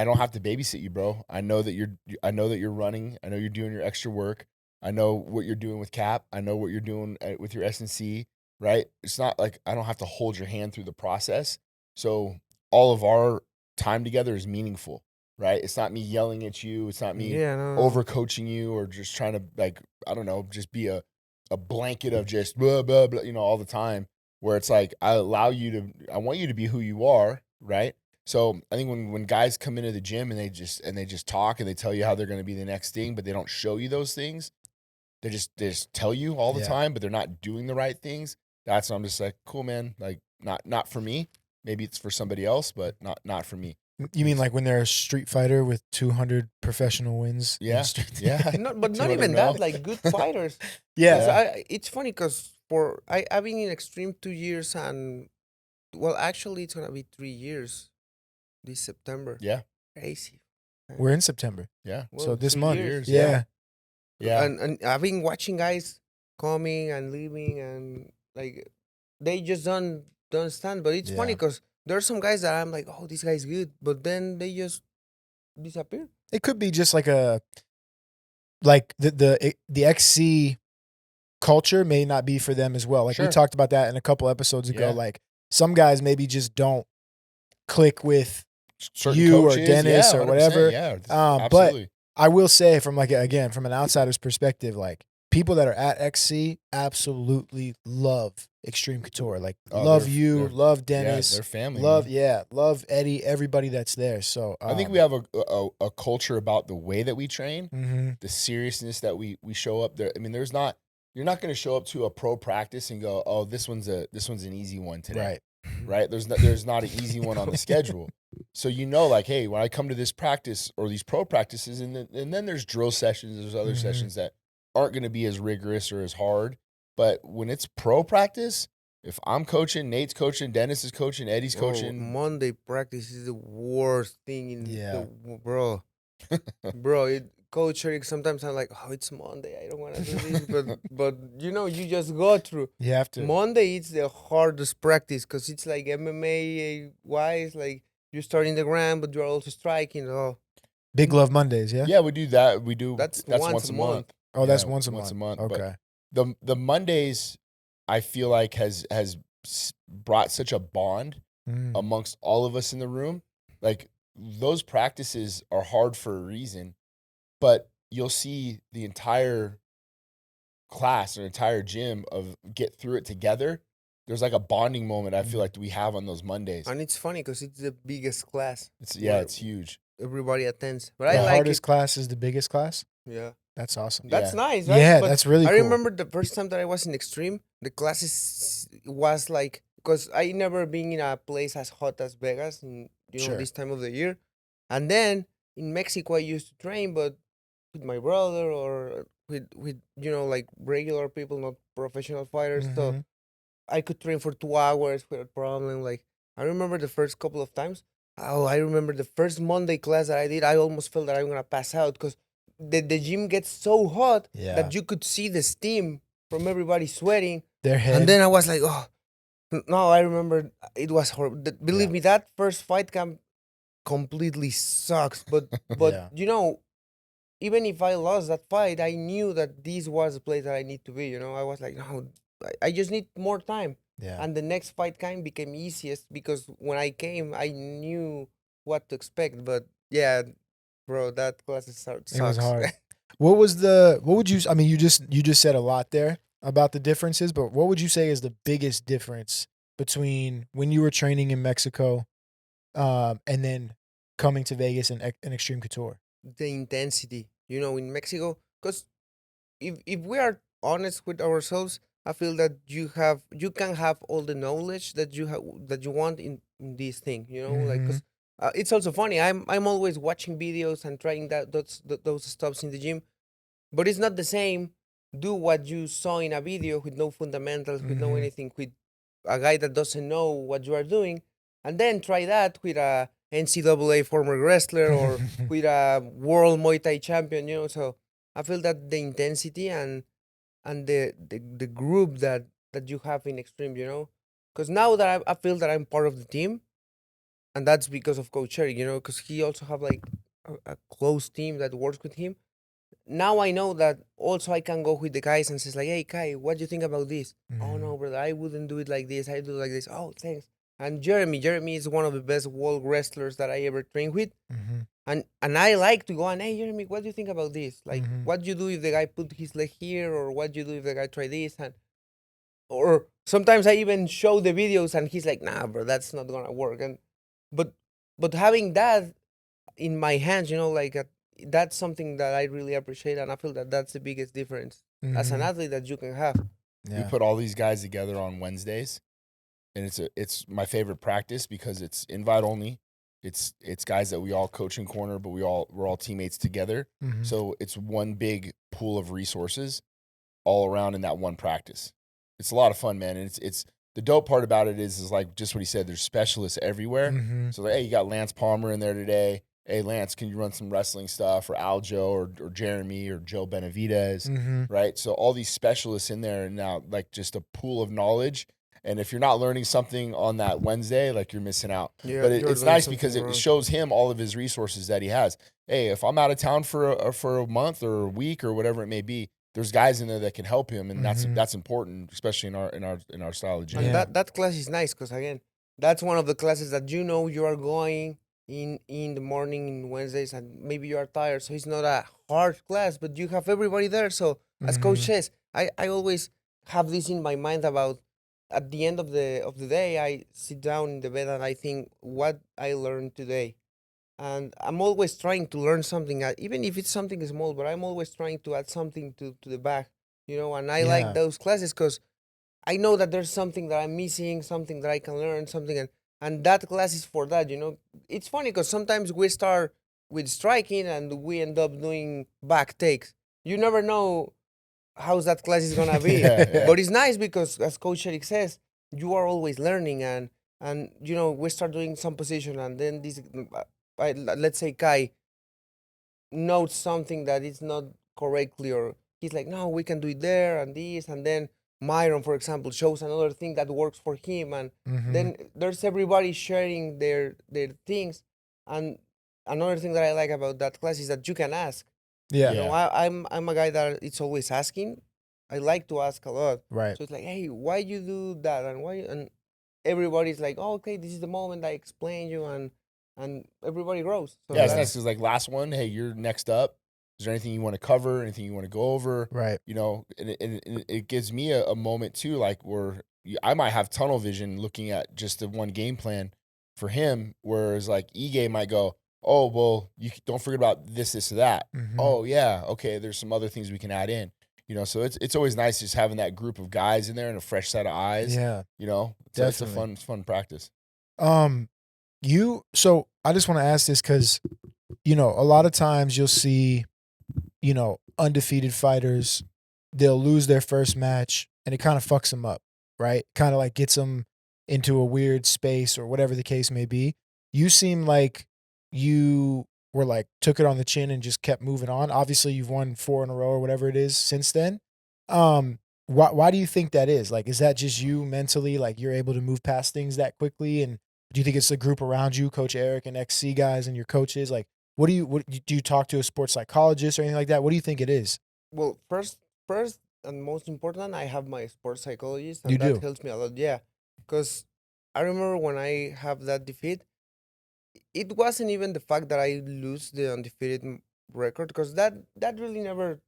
don't have to babysit you, bro. I know that you're running. I know you're doing your extra work. I know what you're doing with cap. I know what you're doing with your S&C, right? It's not like I don't have to hold your hand through the process. So all of our time together is meaningful, right? It's not me yelling at you. It's not me Yeah, no. over coaching you or just trying to, like, I don't know, just be a blanket of just blah, blah, blah, you know, all the time, where it's like, I want you to be who you are, right? So I think when guys come into the gym and they just talk and they tell you how they're going to be the next thing, but they don't show you those things, they just tell you all the Yeah. time, but they're not doing the right things. That's when I'm just like, cool, man. Like, not for me. Maybe it's for somebody else, but not for me. You mean like when they're a street fighter with 200 professional wins? in Yeah, street- yeah. Not, but not 200 even mil. that. Like good fighters. yeah. 'Cause it's funny because I've been in Extreme 2 years, and well, actually it's gonna be 3 years this September. Yeah, Crazy. We're in September. yeah, Well, So this 3 month. years. Yeah. yeah. And I've been watching guys coming and leaving, and like they just don't stand. But it's funny Yeah. because there are some guys that I'm like, oh, this guy's good, but then they just disappear. It could be just like the XC culture may not be for them as well. Like we Sure. talked about that in a couple episodes ago. Yeah. Like some guys maybe just don't click with Certain you or coaches, Dennis yeah, or 100%, whatever. Yeah, But absolutely. I will say from from an outsider's perspective, like people that are at XC absolutely love Extreme Couture. Like Oh, love they're- you, they're- love Yeah, Dennis, they're family. love man. love Eddie, everybody that's there. So I think we have a culture about the way that we train, mhm. the seriousness that we show up there. I mean, you're not going to show up to a pro practice and go, oh, this one's an easy one today, right? There's not an easy one on the schedule. So like, hey, when I come to this practice or these pro practices, and then there's drill sessions, there's other Mhm. sessions that aren't going to be as rigorous or as hard. But when it's pro practice, if I'm coaching, Nate's coaching, Dennis is coaching, Eddie's Oh, coaching, Monday practice is the worst thing in Yeah. bro. Coach Eric, sometimes I'm like, oh, it's Monday. I don't want to do this, but you just go through. You have to. Monday it's the hardest practice because it's like MMA wise, like you start in the ground, but you're also striking. Oh, Big Love Mondays, yeah? Yeah, we do that. We do That's that's once once a a month. month. Oh, that's Yeah, once a month. But Okay. the Mondays, I feel like has brought such a bond Mm. amongst all of us in the room. Like, those practices are hard for a reason, but you'll see the entire class or entire gym of get through it together. There's like a bonding moment I feel like we have on those Mondays. And it's funny because it's the biggest class. It's where it's huge. Everybody attends, but The I like hardest it. class is the biggest class? Yeah, That's awesome. that's Yeah. nice, right? Yeah, But that's really I cool. remember the first time that I was in Extreme, the classes was like, because I never been in a place as hot as Vegas in Sure. this time of the year, and then in Mexico I used to train, but with my brother or with like regular people, not professional fighters. So Mhm. I could train for 2 hours without problem. Like I remember the first couple of times. Oh, I remember the first Monday class that I did. I almost felt that I'm gonna pass out because the gym gets so hot Yeah. that you could see the steam from everybody sweating. Their head. And then I was like, oh, no, I remember it was horrible. Believe Yeah. me, that first fight camp completely sucks. But Yeah. even if I lost that fight, I knew that this was the place that I need to be. I was like, no, I just need more time. Yeah. And the next fight kind became easiest because when I came, I knew what to expect. But yeah, bro, that class sucks. It was hard. What would you, I mean, you just said a lot there about the differences, but what would you say is the biggest difference between when you were training in Mexico and then coming to Vegas and Extreme Couture? The intensity, in Mexico, because if we are honest with ourselves, I feel that you can have all the knowledge that you want in this thing, like because it's also funny. I'm always watching videos and trying those stuffs in the gym, but it's not the same do what you saw in a video with no fundamentals, with no Mhm. anything, with a guy that doesn't know what you are doing, and then try that with a NCAA former wrestler or with a world Muay Thai champion, you know. So I feel that the intensity and the group that you have in Extreme, you know, because now that I feel that I'm part of the team, and that's because of Coach Eric, you know, because he also have like a close team that works with him. Now I know that also I can go with the guys and says like, hey Kai, what do you think about this? Oh Mhm. no, brother, I wouldn't do it like this. I do it like this. Oh, thanks. And Jeremy is one of the best world wrestlers that I ever trained with. Mhm. And I like to go and hey Jeremy, what do you think about this? Like, Mhm. what do you do if the guy put his leg here, or what do you do if the guy try this? And or sometimes I even show the videos and he's like, nah, bro, that's not gonna work. And but but having that in my hands, you know, like that's something that I really appreciate, and I feel that that's the biggest difference as an Mhm. athlete that you can have. We Yeah. put all these guys together on Wednesdays, and it's my favorite practice because it's invite only. It's guys that we all coach in corner, but we're all teammates together. Mhm. So it's one big pool of resources all around in that one practice. It's a lot of fun, man. And it's the dope part about it is like just what he said. There's specialists everywhere. Mhm. So like, hey, you got Lance Palmer in there today. Hey, Lance, can you run some wrestling stuff? Or Aljo or Jeremy or Joe Benavidez, Mhm. right? So all these specialists in there, and now like just a pool of knowledge. And if you're not learning something on that Wednesday, like you're missing out. Yeah, But you're it's doing nice because something it wrong. shows him all of his resources that he has. Hey, if I'm out of town for a month or a week or whatever it may be, there's guys in there that can help him, and Mhm. that's important, especially in our style of gym. And Yeah. that class is nice because again, that's one of the classes that you know you are going in the morning in Wednesdays, and maybe you are tired, so it's not a hard class, but you have everybody there. So as coach Mhm. says, I always have this in my mind about at the end of the day, I sit down in the bed and I think what I learned today. And I'm always trying to learn something, even if it's something small, but I'm always trying to add something to the bag, you know. And I like Yeah. those classes because I know that there's something that I'm missing, something that I can learn, something, and that class is for that, you know. It's funny because sometimes we start with striking and we end up doing back takes. You never know how that class is gonna be, Yeah, yeah. but it's nice because, as Coach Eric says, you are always learning, and you know we start doing some position, and then this, let's say Kai notes something that is not correctly, or he's like, no, we can do it there and this, and then Myron, for example, shows another thing that works for him, and Mhm. then there's everybody sharing their things. And another thing that I like about that class is that you can ask. Yeah. You know, I'm a guy that it's always asking. I like to ask a lot. Right. So it's like, hey, why you do that, and why, and everybody's like, oh, okay, this is the moment I explain you, and everybody grows. So Yeah, it's Yeah. nice that's because like last one, hey, you're next up. Is there anything you want to cover? Anything you want to go over? Right. You know, and it gives me a moment too, like where I might have tunnel vision looking at just the one game plan for him, whereas like Ige might go, oh well, don't forget about this, or that. Mhm. Oh yeah, okay, there's some other things we can add in. You know, so it's always nice just having that group of guys in there and a fresh set of eyes. Yeah. You know, it's a Definitely. fun practice. So I just want to ask this because, a lot of times you'll see, undefeated fighters, they'll lose their first match and it kind of fucks them up, right? Kind of like gets them into a weird space or whatever the case may be. You seem like you were like, took it on the chin and just kept moving on. Obviously, you've won 4 in a row or whatever it is since then. Why do you think that is? Like, is that just you mentally, like you're able to move past things that quickly? And do you think it's the group around you, Coach Eric and XC guys and your coaches? Like, what do you talk to a sports psychologist or anything like that? What do you think it is? well, first and most important, I have my sports psychologist, You and that do. helps me a lot. Yeah, because I remember when I have that defeat, it wasn't even the fact that I lose the undefeated record, because that really never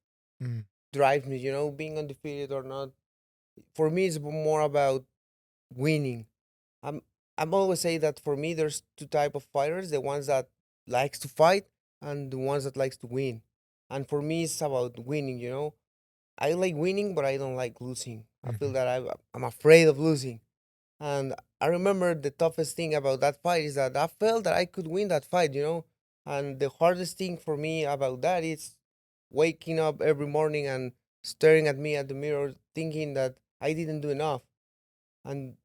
Mm. drives me. You know, being undefeated or not, for me, it's more about winning. I'm I'm always say that for me, there's two type of fighters: the ones that likes to fight and the ones that likes to win. And for me, it's about winning. You know, I like winning, but I don't like losing. I feel Mhm. that I'm afraid of losing. And I remember the toughest thing about that fight is that I felt that I could win that fight, you know? And the hardest thing for me about that is waking up every morning and staring at me at the mirror, thinking that I didn't do enough, and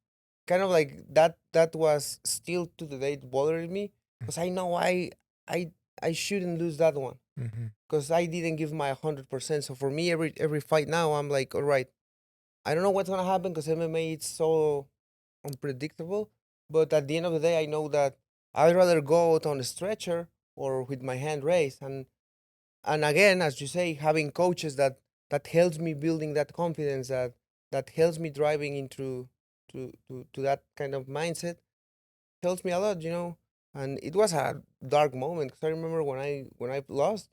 kind of like that was still to the day bothering me because I know I I shouldn't lose that one Mm-hmm. because I didn't give my 100%. So for me, every fight now, I'm like, all right, I don't know what's gonna happen because MMA it's so unpredictable. But at the end of the day, I know that I'd rather go out on a stretcher or with my hand raised. And again, as you say, having coaches that helps me building that confidence, that helps me driving into to that kind of mindset helps me a lot, you know. And it was a dark moment because I remember when I lost.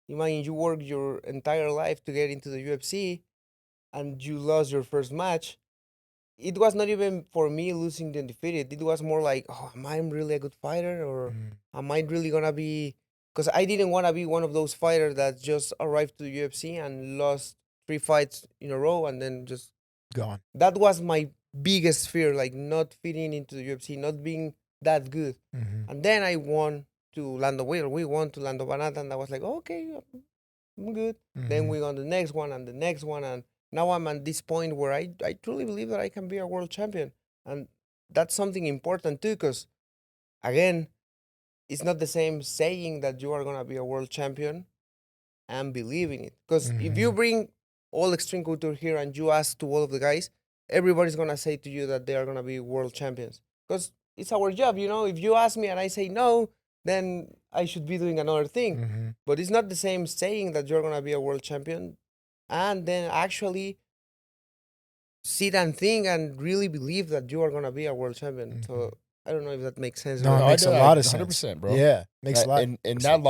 Imagine you work your entire life to get into the UFC and you lost your first match. It was not even for me losing the undefeated. It was more like, oh, am I really a good fighter, or am I really gonna be? Because I didn't want to be one of those fighters that just arrived to the UFC and lost 3 fights in a row and then just Gone. that was my biggest fear, like not fitting into the UFC, not being that good. Mm-hmm. And then I won to Lando Will. We won to Lando Banata, and I was like, okay, I'm good. Then Mm-hmm. we on the next one and the next one, and now I'm at this point where I truly believe that I can be a world champion, and that's something important too, because again, it's not the same saying that you are gonna be a world champion and believing it. Because if you Mm-hmm. bring all extreme culture here and you ask to all of the guys, everybody's gonna say to you that they are gonna be world champions. Because it's our job, you know. If you ask me and I say no, then I should be doing another thing. Mm-hmm. But it's not the same saying that you're gonna be a world champion and then actually sit and think and really believe that you are gonna be a world champion. Mm-hmm. So I don't know if that makes sense. No, or it No, not. I makes do. a lot of 100%, sense, bro. Yeah, makes a lot. And that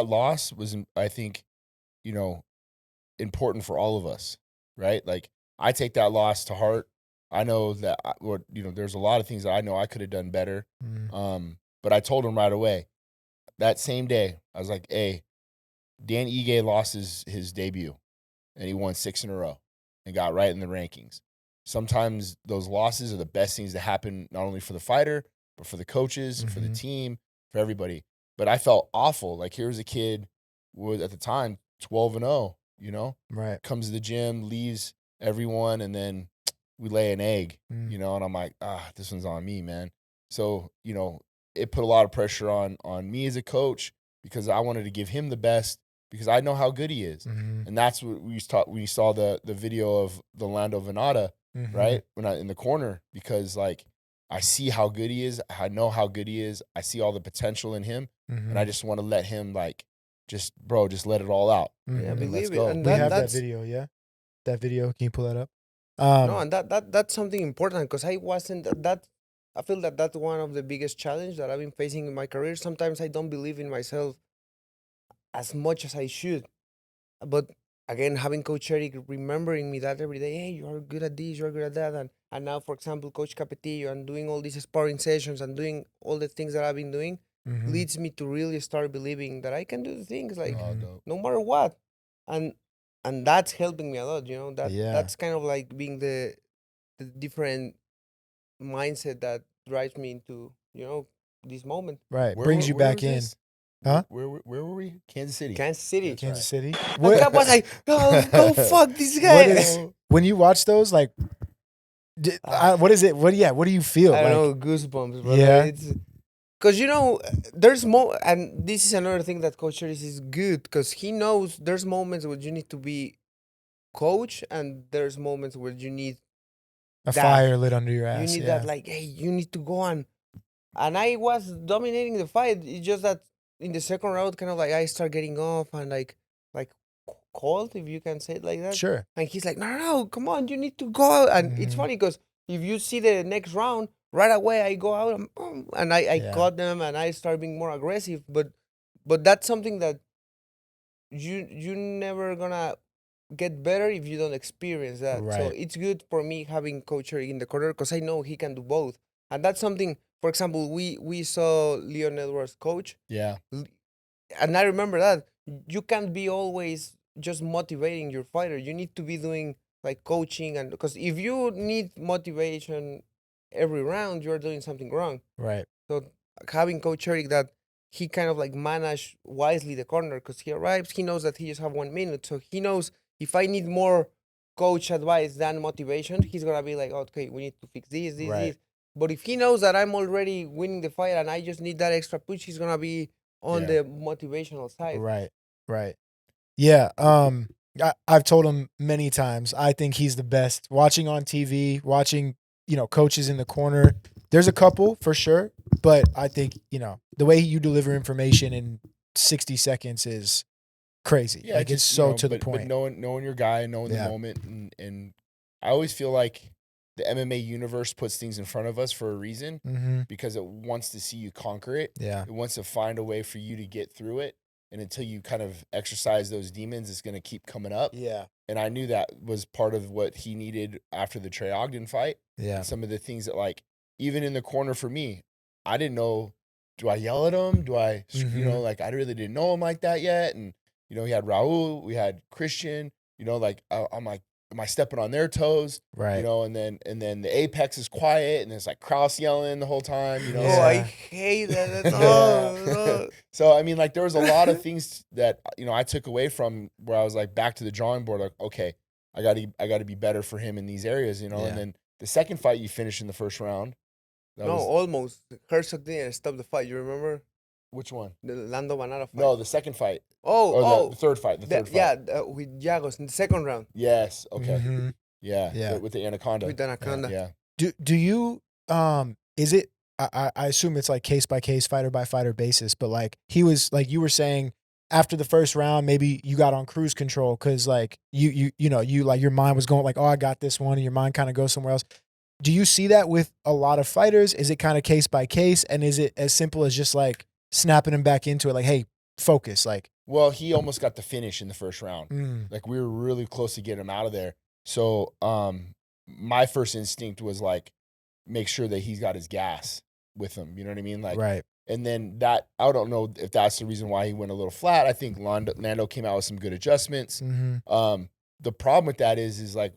loss was, I think, you know, important for all of us, right? Like I take that loss to heart. I know that there's a lot of things that I know I could have done better. Mm-hmm. But I told him right away that same day. I was like, "Hey, Dan Ige lost his debut, and he won 6 in a row, and got right in the rankings. Sometimes those losses are the best things to happen, not only for the fighter, but for the coaches, for the Mm-hmm. team, for everybody." But I felt awful. Like here's a kid with at the time 12-0, Right. comes to the gym, leaves everyone, and then we lay an egg, Mm. and I'm like, this one's on me, man. So, it put a lot of pressure on me as a coach because I wanted to give him the best because I know how good he is. Mm-hmm. And that's what we saw the video of the Lando Venata, Mm-hmm. right? When I in the corner, because like I see how good he is, I know how good he is, I see all the potential in him, Mm-hmm. and I just want to let him just let it all out. Mm-hmm. Yeah, And let's believe it. go. And We have that that's video, yeah. That video, can you pull that up? no, and that's something important because I wasn't that. I feel that that's one of the biggest challenge that I've been facing in my career. Sometimes I don't believe in myself as much as I should. But again, having Coach Eric remembering me that every day, hey, you are good at this, you are good at that, and now, for example, Coach Capetillo and doing all these sparring sessions and doing all the things that I've been doing Mm-hmm. leads me to really start believing that I can do the things like Oh, Mhm. dope. no matter what, and that's helping me a lot. You know Yeah. that's kind of like being the different mindset that drives me into this moment. Right. Where Brings you where back was in. this? Huh? Where were we? Kansas City. Kansas City. That's Kansas right. City. And What, that was like, oh, go fuck this guy. what is when you watch those? Like, what is it? What do you feel? I don't Like, know, goosebumps, brother. Yeah. It's because there's more, and this is another thing that Coach Harris is good because he knows there's moments where you need to be coach, and there's moments where you need a that. fire lit under your ass. You need yeah. that, like, hey, you need to go on. And I was dominating the fight. It's just that in the second round, kind of like I start getting off and like cold, if you can say it like that. Sure. And he's like, no, come on, you need to go out. And it's Mhm. funny because if you see the next round, right away I go out and I Yeah. caught them and I start being more aggressive. But that's something that you never gonna get better if you don't experience that. So Right. it's good for me having Coach Eric in the corner because I know he can do both. And that's something, for example, we saw Leon Edwards coach, Yeah. and I remember that you can't be always just motivating your fighter. You need to be doing like coaching, and because if you need motivation every round, you're doing something wrong. Right. So having Coach Eric that he kind of like manage wisely the corner because he arrives, he knows that he just have 1 minute, so he knows if I need more coach advice than motivation, he's gonna be like, okay, we need to fix this, Right. this. But if he knows that I'm already winning the fight and I just need that extra push, he's gonna be on Yeah. the motivational side. Right. Yeah. I've told him many times, I think he's the best. Watching on TV, watching, coaches in the corner. There's a couple for sure, but I think, the way you deliver information in 60 seconds is crazy. Yeah, Like, just, it's so to the but point. knowing your guy, knowing Yeah. the moment, and I always feel like the MMA universe puts things in front of us for a reason Mm-hmm. because it wants to see you conquer it. Yeah. It wants to find a way for you to get through it, and until you kind of exercise those demons, it's going to keep coming up. Yeah. And I knew that was part of what he needed after the Trey Ogden fight. Yeah. And some of the things that, like, even in the corner for me, I didn't know, do I yell at him? Do I, Mhm. like, I really didn't know him like that yet. And, he had Raul, we had Christian, like, I'm like, am I stepping on their toes? Right. And then the apex is quiet and it's like Kraus yelling the whole time, Oh, I Yeah. hate that. That's, Yeah. So, I mean, like, there was a lot of things that, I took away from where I was like back to the drawing board, like, okay, I got to be better for him in these areas, Yeah. and then the second fight you finished in the first round. That no, was, almost. Herzog didn't stop the fight. You remember which one? the Lando Banana fight? No, the second fight. Oh, Or the third fight. The third fight. Yeah, with Jagos in the second round Yes. Okay. Mhm. Yeah. Yeah. With the anaconda. with Anaconda. Yeah. Do you is it I assume it's like case by case, fighter by fighter basis, but like he was like you were saying after the first round, maybe you got on cruise control because like you like your mind was going like, oh, I got this one, and your mind kind of goes somewhere else. Do you see that with a lot of fighters? Is it kind of case by case, and is it as simple as just like snapping him back into it, like, hey, focus, like? Well, he almost got the finish in the first round. Mm, Like, we were really close to getting him out of there. So, my first instinct was like, make sure that he's got his gas with him. You know what I mean? Like, right. and then that, I don't know if that's the reason why he went a little flat. I think Lando came out with some good adjustments. Mm-hmm. The problem with that is like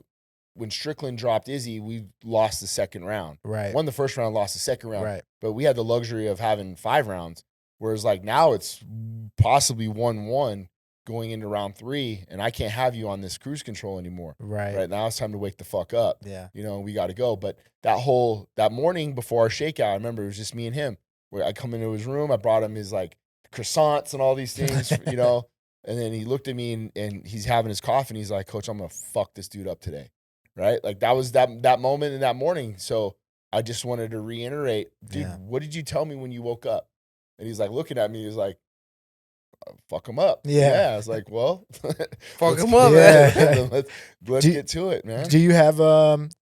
when Strickland dropped Izzy, we lost the second round. Right. Won the first round, lost the second round. Right. But we had the luxury of having 5 rounds. Whereas like now it's possibly 1-1 going into round 3, and I can't have you on this cruise control anymore. Right. Right now it's time to wake the fuck up. Yeah. We got to go. But that morning before our shakeout, I remember it was just me and him. Where I come into his room, I brought him his like croissants and all these things, and then he looked at me and he's having his coffee and he's like, Coach, I'm gonna fuck this dude up today. Right? Like that was that moment in that morning. So I just wanted to reiterate, dude, Yeah. what did you tell me when you woke up? And he's like looking at me, he was like, fuck him up. Yeah. I was like, well, Fuck let's- him up, Yeah. man. let's Do- get to it, man. Do you have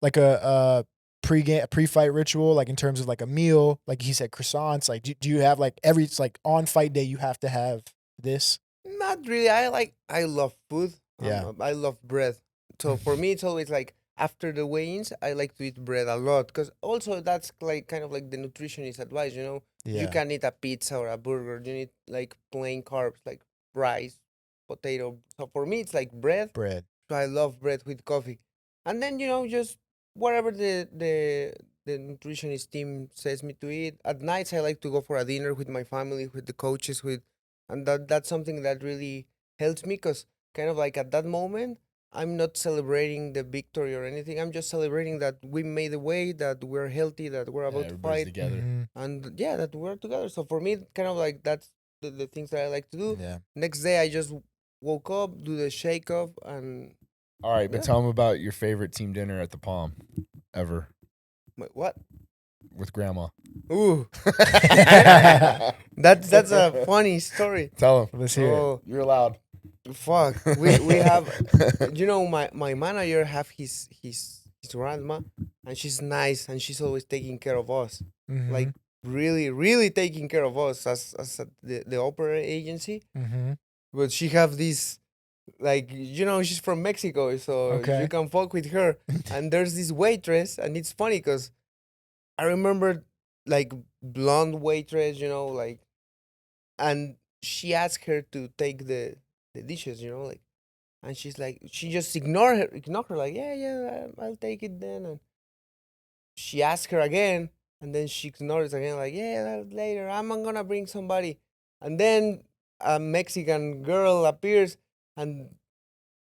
like a pre-fight ritual, like in terms of like a meal, like he said croissants, like do you have like it's like on fight day you have to have this? Not really. I love food. Yeah. I love bread. So for me, it's always like after the weigh-ins, I like to eat bread a lot because also that's like kind of like the nutritionist advice. You Yeah. can eat a pizza or a burger. You need like plain carbs like rice, potato. So for me, it's like bread. Bread. So I love bread with coffee, and then just whatever the nutritionist team says me to eat. At nights, I like to go for a dinner with my family, with the coaches, and that's something that really helps me because kind of like at that moment, I'm not celebrating the victory or anything. I'm just celebrating that we made the way, that we're healthy, that we're about to Everybody's fight, together. Mhm. and yeah, that we're together. So for me, kind of like that's the things that I like to do. Yeah. Next day, I just woke up, do the shake off, and All right, but Yeah. tell him about your favorite team dinner at the Palm ever what? with grandma. Ooh, that's a funny story. Tell him. Let's hear it. Oh, You're allowed. fuck. We have my manager have his grandma, and she's nice and she's always taking care of us. Mhm. Like really, really taking care of us as the opera agency. Mhm. But she have this like she's from Mexico, so Okay. you can fuck with her. And there's this waitress, and it's funny because I remember like blonde waitress, like, and she asked her to take the dishes, like, and she's like, she just ignore her, like, yeah, I'll take it then. And she asked her again, and then she ignores again, like, yeah, later, I'm gonna bring somebody. And then a Mexican girl appears, and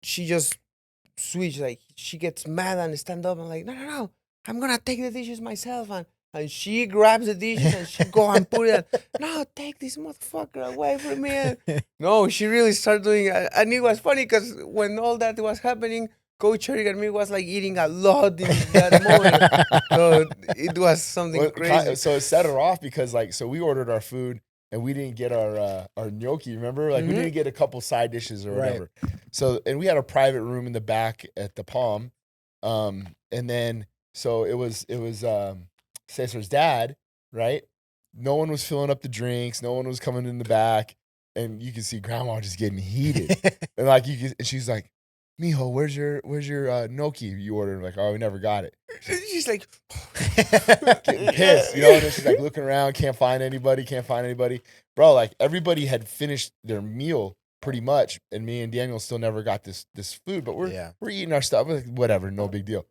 she just switch, like she gets mad and stand up and like, no, I'm gonna take the dishes myself, and she grabs the dishes and she go and put it. No, take this motherfucker away from me. No, she really started doing it, and it was funny because when all that was happening, Coach Eric and me was like eating a lot in that moment. So it was something crazy. So it set her off because like, so we ordered our food and we didn't get our gnocchi, remember? Like we didn't get a couple side dishes or whatever. So, and we had a private room in the back at the Palm. And then, so it was Cesar's dad, right? No one was filling up the drinks. No one was coming in the back. And you can see grandma just getting heated. And like, and she's like, Mijo, where's your gnocchi you ordered? I'm like, oh, we never got it. She's like, getting pissed, you know? And then she's like looking around, can't find anybody. Bro, like everybody had finished their meal pretty much, and me and Daniel still never got this food, but we're eating our stuff. We're like, whatever, no big deal.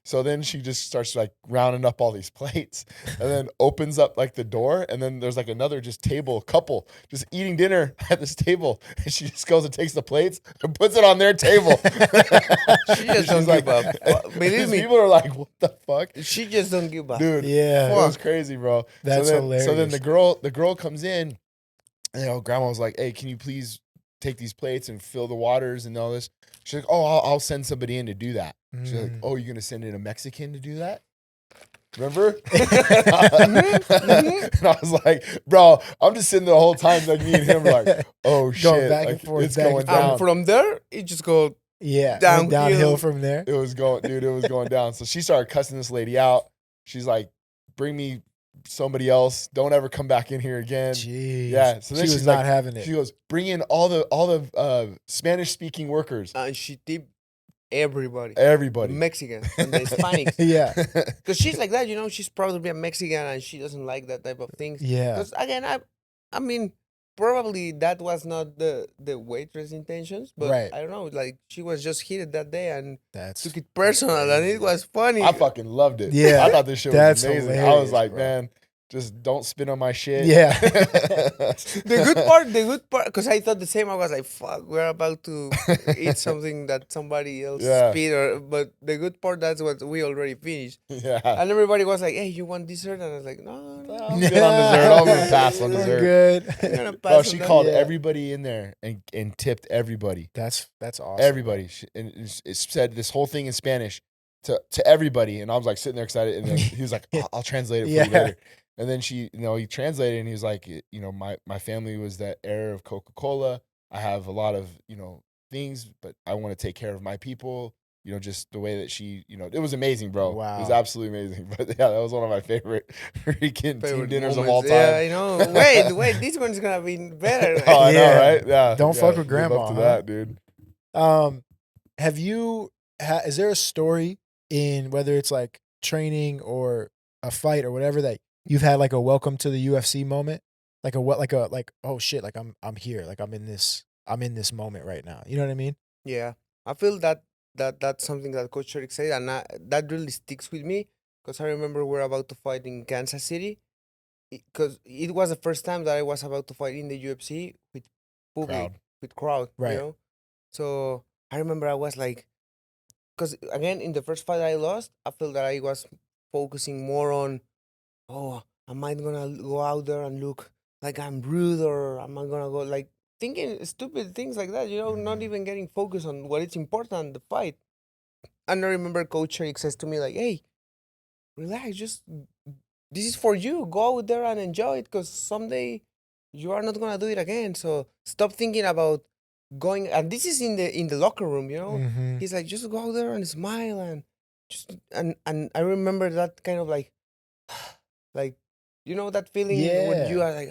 So then she just starts like rounding up all these plates and then opens up like the door, and then there's like another just couple just eating dinner at this table, and she just goes and takes the plates and puts it on their table. She just don't give up. Believe me, people are like, what the fuck? She just don't give up. Dude, yeah. It was crazy, bro. That's hilarious. So then the girl comes in, and grandma was like, hey, can you please take these plates and fill the waters and all this? She's like, oh, I'll send somebody in to do that. She's like, oh, you're going to send in a Mexican to do that? Remember? And I was like, bro, I'm just sitting there the whole time, like me and him were like, oh, shit. Going back like, and forth. It's going down. From there, it just go downhill from there. It was going down. So she started cussing this lady out. She's like, bring me somebody else. Don't ever come back in here again. Jeez. Yeah. So then she was not having it. She goes, bring in all the Spanish speaking workers. And she tipped everybody. Mexicans and the Hispanics. Yeah. Because she's like that, she's probably a Mexican and she doesn't like that type of things. Yeah. Because again, I mean, probably that was not the waitress' intentions, but I don't know, like she was just heated that day and took it personal, and it was funny. I fucking loved it. Yeah. I thought this shit was amazing. I was like, bro. man, just don't spit on my shit. Yeah. The good part, because I thought the same. I was like, fuck, we're about to eat something that somebody else spit, but the good part, that's what we already finished. Yeah. And everybody was like, hey, you want dessert? And I was like, no. I'm good on dessert. I'm going to pass on dessert. Good. I'm gonna pass Bro, she on called that. everybody in there and tipped everybody. That's awesome. Everybody. And it said this whole thing in Spanish to everybody. And I was like sitting there excited. And then he was like, I'll translate it for you later. And then he translated, and he was like, my family was the heir of Coca-Cola. I have a lot of, things, but I want to take care of my people. Just the way that she, it was amazing, bro. Wow. It was absolutely amazing. But yeah, that was one of my favorite freaking team dinners of all time. Yeah, I know. Wait, this one's going to be better. Oh, I know, right? Yeah. Don't fuck with grandma. Live up to that, dude. Is there a story in whether it's like training or a fight or whatever that you've had like a welcome to the UFC moment? Like oh shit, like I'm here, like I'm in this moment right now. You know what I mean? Yeah. I feel that's something that Coach Eric said, and that really sticks with me, because I remember we're about to fight in Kansas City, because it was the first time that I was about to fight in the UFC with public, with crowd, right? So I remember I was like, because again, in the first fight I lost, I felt that I was focusing more on, am I gonna go out there and look like I'm rude, or am I gonna go like thinking stupid things like that, not even getting focused on what is important, the fight. And I remember Coach Eric says to me like, hey, relax, just, this is for you. Go out there and enjoy it, because someday you are not gonna do it again. So stop thinking about going, and this is in the locker room, Mm-hmm. He's like, just go out there and smile, and just, and I remember that kind of like that feeling when you are like,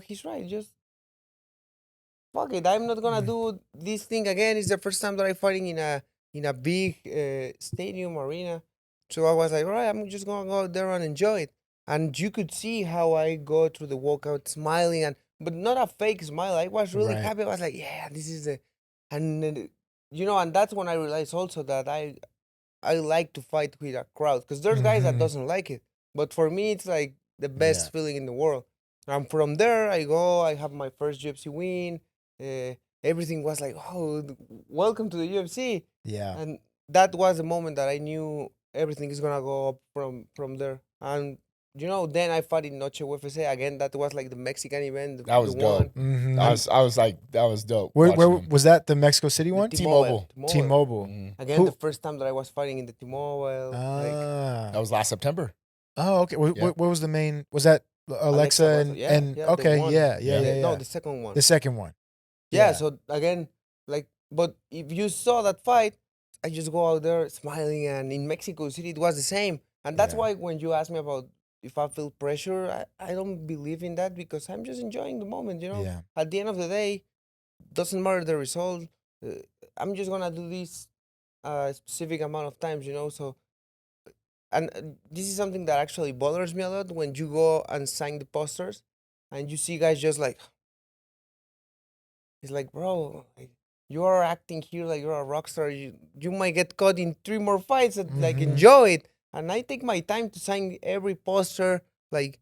he's right, just fuck it, I'm not gonna do this thing again. It's the first time that I'm fighting in a big stadium arena. So I was like, all right, I'm just gonna go out there and enjoy it. And you could see how I go through the walkout smiling, but not a fake smile. I was really happy. I was like, yeah, this is it. And and that's when I realized also that I like to fight with a crowd, because there's guys that doesn't like it, but for me it's like the best feeling in the world. And from there I have my first UFC win. everything was like, oh, welcome to the UFC. Yeah. And that was the moment that I knew everything is gonna go up from there. And then I fought in Noche UFC again. That was like the Mexican event, That was the dope. one. Mm-hmm. I was like, that was dope. Where watching him. was that? The Mexico City The one? T-Mobile. T-Mobile. Mhm. Again, Who- the first time that I was fighting in the T-Mobile. Ah. That was last September. Oh, okay. What, Yeah. what was the main? Was that Alexa was- and, yeah, and yeah, the okay, one. yeah. No, the second one. The second one. Yeah, so again, like, but if you saw that fight, I just go out there smiling, and in Mexico City, it was the same. And that's Yeah. why when you ask me about if I feel pressure, I don't believe in that because I'm just enjoying the moment, Yeah. At the end of the day, doesn't matter the result. Uh, I'm just gonna do this specific amount of times, So, and this is something that actually bothers me a lot when you go and sign the posters, and you see guys just like, it's like, bro, like, you are acting here like you're a rock star. You might get caught in 3 more fights. Like, Mhm. enjoy it. And I take my time to sign every poster, like,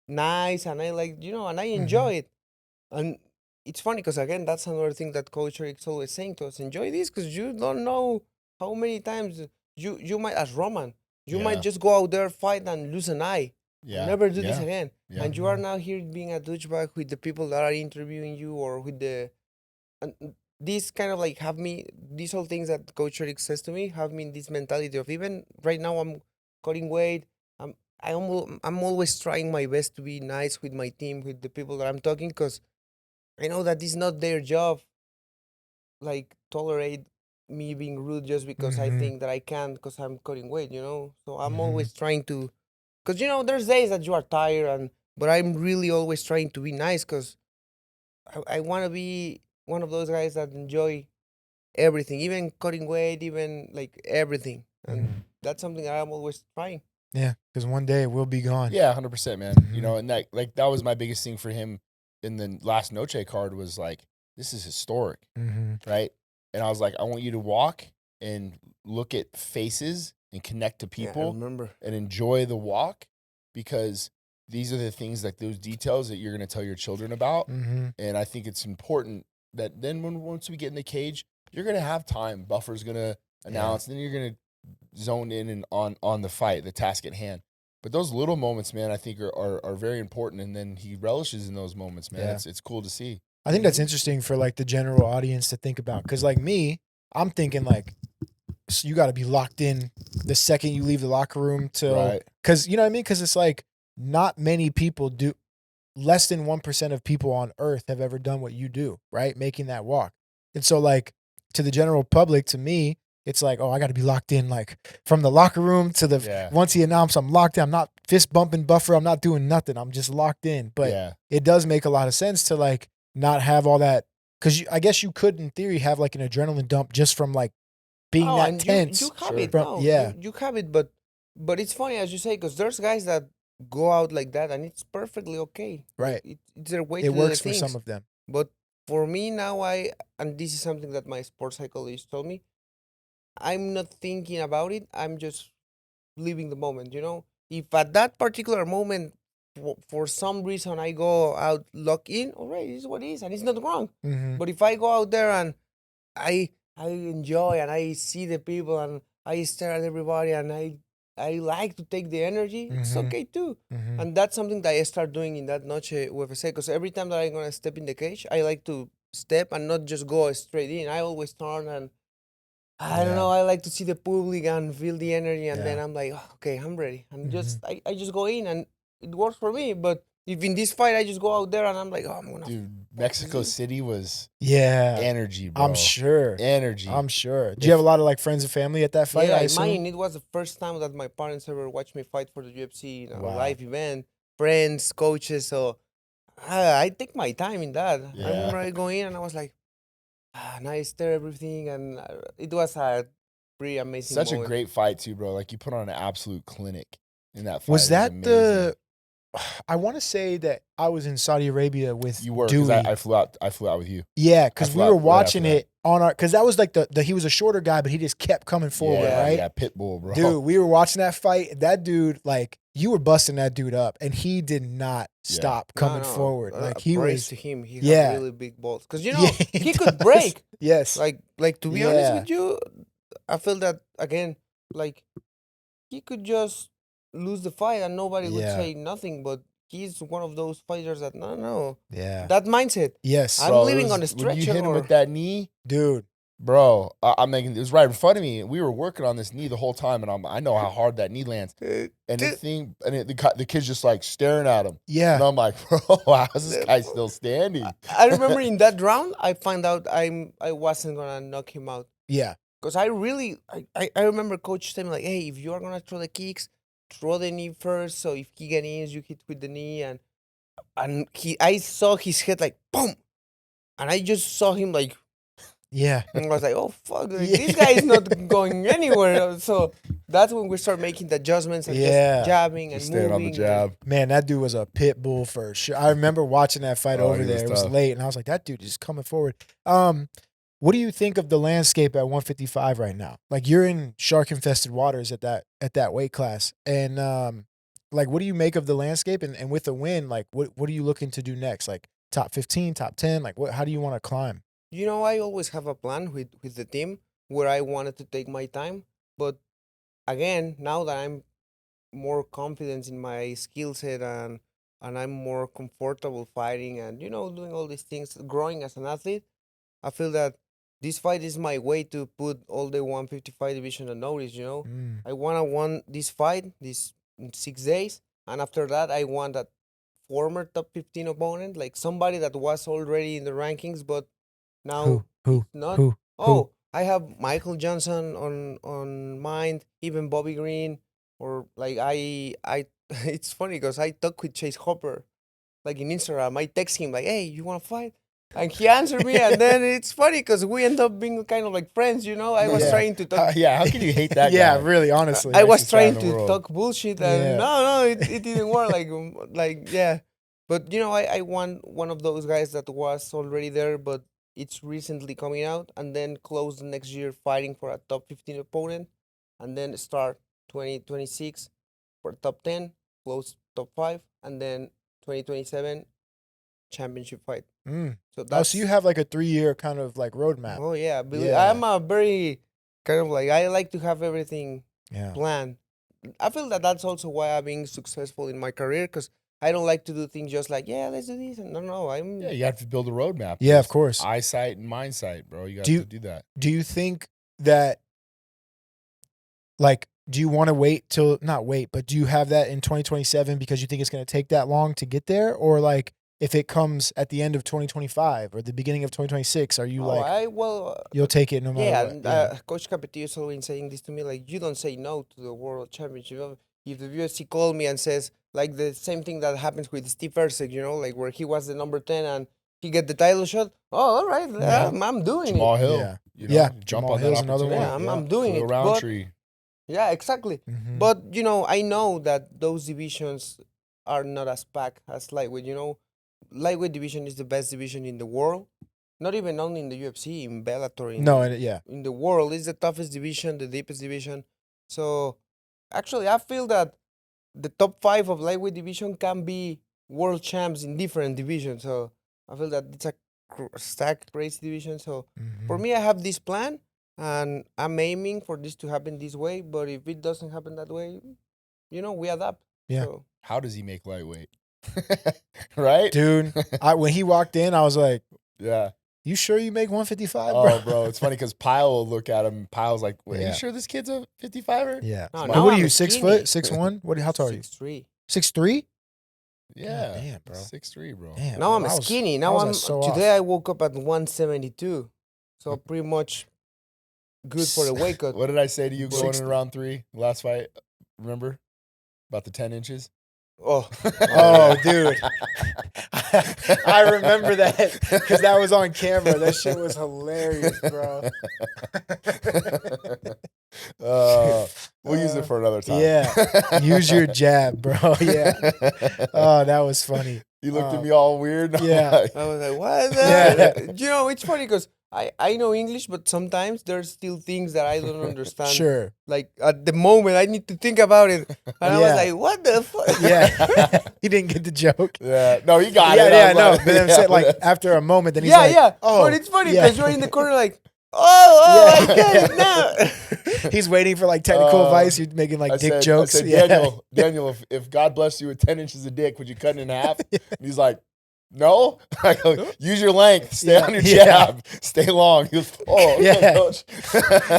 nice, and I like, and I enjoy it. And it's funny because again, that's another thing that Coach Eric's always saying to us: enjoy this because you don't know how many times you might, as Roman, you might Yeah. just go out there, fight, and lose an eye. Yeah. And never do this Yeah. again. Yeah. And you are now here being a douchebag with the people that are interviewing you, or with the, and these kind of like have me, these whole things that Coach Eric says to me have me in this mentality of, even right now I'm cutting weight. I'm always trying my best to be nice with my team, with the people that I'm talking, because I know that it's not their job, like, tolerate me being rude just because I Mhm. think that I can, because I'm cutting weight, So I'm Mhm. always trying to, because there's days that you are tired, but I'm really always trying to be nice, because I want to be one of those guys that enjoy everything, even cutting weight, even like everything, and Mhm. that's something that I'm always trying. Yeah, because one day we'll be gone. Yeah, 100%, man. Mhm. And that was my biggest thing for him in the last Noche card was like, this is historic, Mhm. right? And I was like, I want you to walk and look at faces and connect to Yeah, I people remember. and enjoy the walk, because these are the things, like those details that you're going to tell your children about. Mhm. And I think it's important that then once we get in the cage, you're going to have time. Buffer's going to announce, and then you're going to zone in and on the fight, the task at hand. But those little moments, man, I think are very important. And then he relishes in those moments, man. Yeah. It's cool to see. I think that's interesting for like the general audience to think about. Because like me, I'm thinking like, so you got to be locked in the second you leave the locker room till, Right. because you know what I mean? Because it's like not many people do, less than 1% of people on earth have ever done what you do, right? Making that walk. And so like to the general public, to me, it's like, oh, I got to be locked in, like from the locker room to the, Yeah. once he announced I'm locked in, I'm not fist bumping Buffer, I'm not doing nothing, I'm just locked in. But yeah. it does make a lot of sense to like not have all that, because I guess you could in theory have like an adrenaline dump just from like being Oh, that and tense. you have Sure. it. From- No, yeah. you have it, but it's funny as you say, because there's guys that go out like that, and it's perfectly okay. Right. It's their way It to do works the for some things. of them. But for me now, and this is something that my sports psychologist told me, I'm not thinking about it. I'm just living the moment. If at that particular moment, for some reason, I go out lock in, all right, this is what it is, and it's not wrong. Mhm. But if I go out there and I enjoy, and I see the people, and I stare at everybody, and I like to take the energy, it's Mhm. okay too. Mhm. And that's something that I start doing in that Noche UFC, because every time that I'm gonna step in the cage, I like to step and not just go straight in. I always turn, and I don't Yeah. know, I like to see the public and feel the energy, and then Yeah. I'm like, "Oh, okay, I'm ready. And Mhm. I just go in, and it works for me. But if in this fight I just go out there and I'm like, oh, I'm gonna Dude, Mexico this? City was Yeah. energy, bro. I'm sure. Energy. I'm sure. Do you have a lot of like friends and family at that fight? Yeah, I assume. imagine it was the first time that my parents ever watched me fight for the UFC, Wow. live event, friends, coaches. So I take my time in that. I Yeah. remember I go in and I was like, and I stare everything, and it was a pretty amazing Such moment. a great fight too, bro. Like you put on an absolute clinic in that fight. Was It that amazing. the I want to say that I was in Saudi Arabia with You were Dewey. because I flew out. I flew out with you. Yeah, because we flew were out right watching after it on our, because that was like the he was a shorter guy, but he just kept coming forward, yeah, right? Yeah, Pitbull, bro. Dude, we were watching that fight. That dude, like, you were busting that dude up, and he did not stop coming forward. Like, he praise was. to him. He Yeah. had really big balls. Because, Yeah, he could break. Yes. Like to be honest with you, I feel that, again, like, he could just lose the fight and nobody would say nothing, but he's one of those fighters that, no. Yeah. That mindset. Yes. I'm Bro, living on a when you stretcher. hit him with that knee, Dude. bro, I'm making it was right in front of me. We were working on this knee the whole time, and I know how hard that knee lands. And the kid's just like staring at him. Yeah. And I'm like, bro, how's this guy still standing? I remember in that round, I found out I wasn't gonna knock him out. Yeah. Because I remember coach saying, like, hey, if you are gonna throw the kicks, throw the knee first. So if he gets in, you hit with the knee, and I saw his head like boom, and I just saw him like. Yeah. And I was like, oh, fuck, like, this guy is not going anywhere. So that's when we start making the adjustments and just jabbing and staying moving. on the jab. Man, that dude was a pit bull for sure. I remember watching that fight over there. It was tough. late, and I was like, that dude is coming forward. What do you think of the landscape at 155 right now? Like, you're in shark-infested waters at that weight class. And, like, what do you make of the landscape? And with the win, like, what are you looking to do next? Like, top 15, top 10? Like, how do you want to climb? I always have a plan with the team where I wanted to take my time. But again, now that I'm more confident in my skill set and I'm more comfortable fighting and, doing all these things, growing as an athlete, I feel that this fight is my way to put all the 155 division on notice, I want to win this fight in 6 days. And after that, I want that former top 15 opponent, like somebody that was already in the rankings, but now Who? not. Who? I have Michael Johnson on mind, even Bobby Green, or like I it's funny because I talk with Chase Hopper, like in Instagram. I text him like, hey, you want to fight? And he answered me, and then it's funny because we end up being kind of like friends, I was trying to talk. How can you hate that guy? Yeah, really, honestly. I was trying to talk bullshit, and no, it didn't work. Yeah. But, I want one of those guys that was already there, but it's recently coming out, and then close the next year fighting for a top 15 opponent, and then start 2026 for top 10, close top 5, and then 2027 championship fight. So you have like a 3-year kind of like roadmap. Oh yeah, I'm a very kind of like, I like to have everything planned. I feel that that's also why I'm being successful in my career, because I don't like to do things just like, let's do this. No, you have to build a roadmap. Yeah, of course. Eyesight and mindsight, bro. You got to do that. Do you think that, like, do you want to wait till, not wait, but do you have that in 2027 because you think it's going to take that long to get there? Or like, if it comes at the end of 2025 or the beginning of 2026, are you you'll take it no matter what? Yeah, Coach Capetillo is always saying this to me, like, you don't say no to the world championship. If the UFC called me and says, like, the same thing that happens with Steve Erceg, like, where he was the number 10 and he get the title shot, all right, I'm doing Jamal it. Hill. Jump Jamal on Hill's that another one. Yeah, I'm doing it. Roundtree. Yeah, exactly. Mm-hmm. But, I know that those divisions are not as packed as lightweight, Lightweight division is the best division in the world. Not even only in the UFC, in Bellator. In the world, it's the toughest division, the deepest division. So, actually, I feel that the top 5 of lightweight division can be world champs in different divisions. So, I feel that it's a stacked, crazy division. So, for me, I have this plan, and I'm aiming for this to happen this way. But if it doesn't happen that way, we adapt. Yeah. So, how does he make lightweight? Right? Dude, when he walked in, I was like, yeah. You sure you make 155, bro? Oh, bro, it's funny because Pyle will look at him. Pyle's like, "Wait, are you sure this kid's a 55er?" Yeah. No, what are you, 6 foot, 6'1"? How tall are you? 6'3". 6'3"? Yeah. God damn, bro. 6'3", bro. Damn, Now bro. I'm skinny. Now today I woke up at 172, so pretty much good for a weight cut. What did I say to you going in round 3 last fight? Remember about the 10 inches? Oh, dude. I remember that because that was on camera. That shit was hilarious, bro. We'll use it for another time. Yeah. Use your jab, bro. Yeah. Oh, that was funny. You looked at me all weird. Yeah. I was like, what? Yeah. You know, it's funny because I know English, but sometimes there's still things that I don't understand. Sure. Like at the moment, I need to think about it. And I was Yeah. like, what the fuck? Yeah. He didn't get the joke. Yeah. No, he got Yeah, it. yeah, I'm no. like, But I'm saying, like, after a moment, then he's Yeah, like, yeah. oh. But it's funny yeah. because you're in the corner like, I Yeah. get it now. He's waiting for like technical advice. You're making like dick jokes. I said, Yeah. Daniel, if God blessed you with 10 inches of dick, would you cut it in half? And he's like, no. I go, use your length. Stay on your jab. Stay long. He goes, oh, okay, Yeah. coach.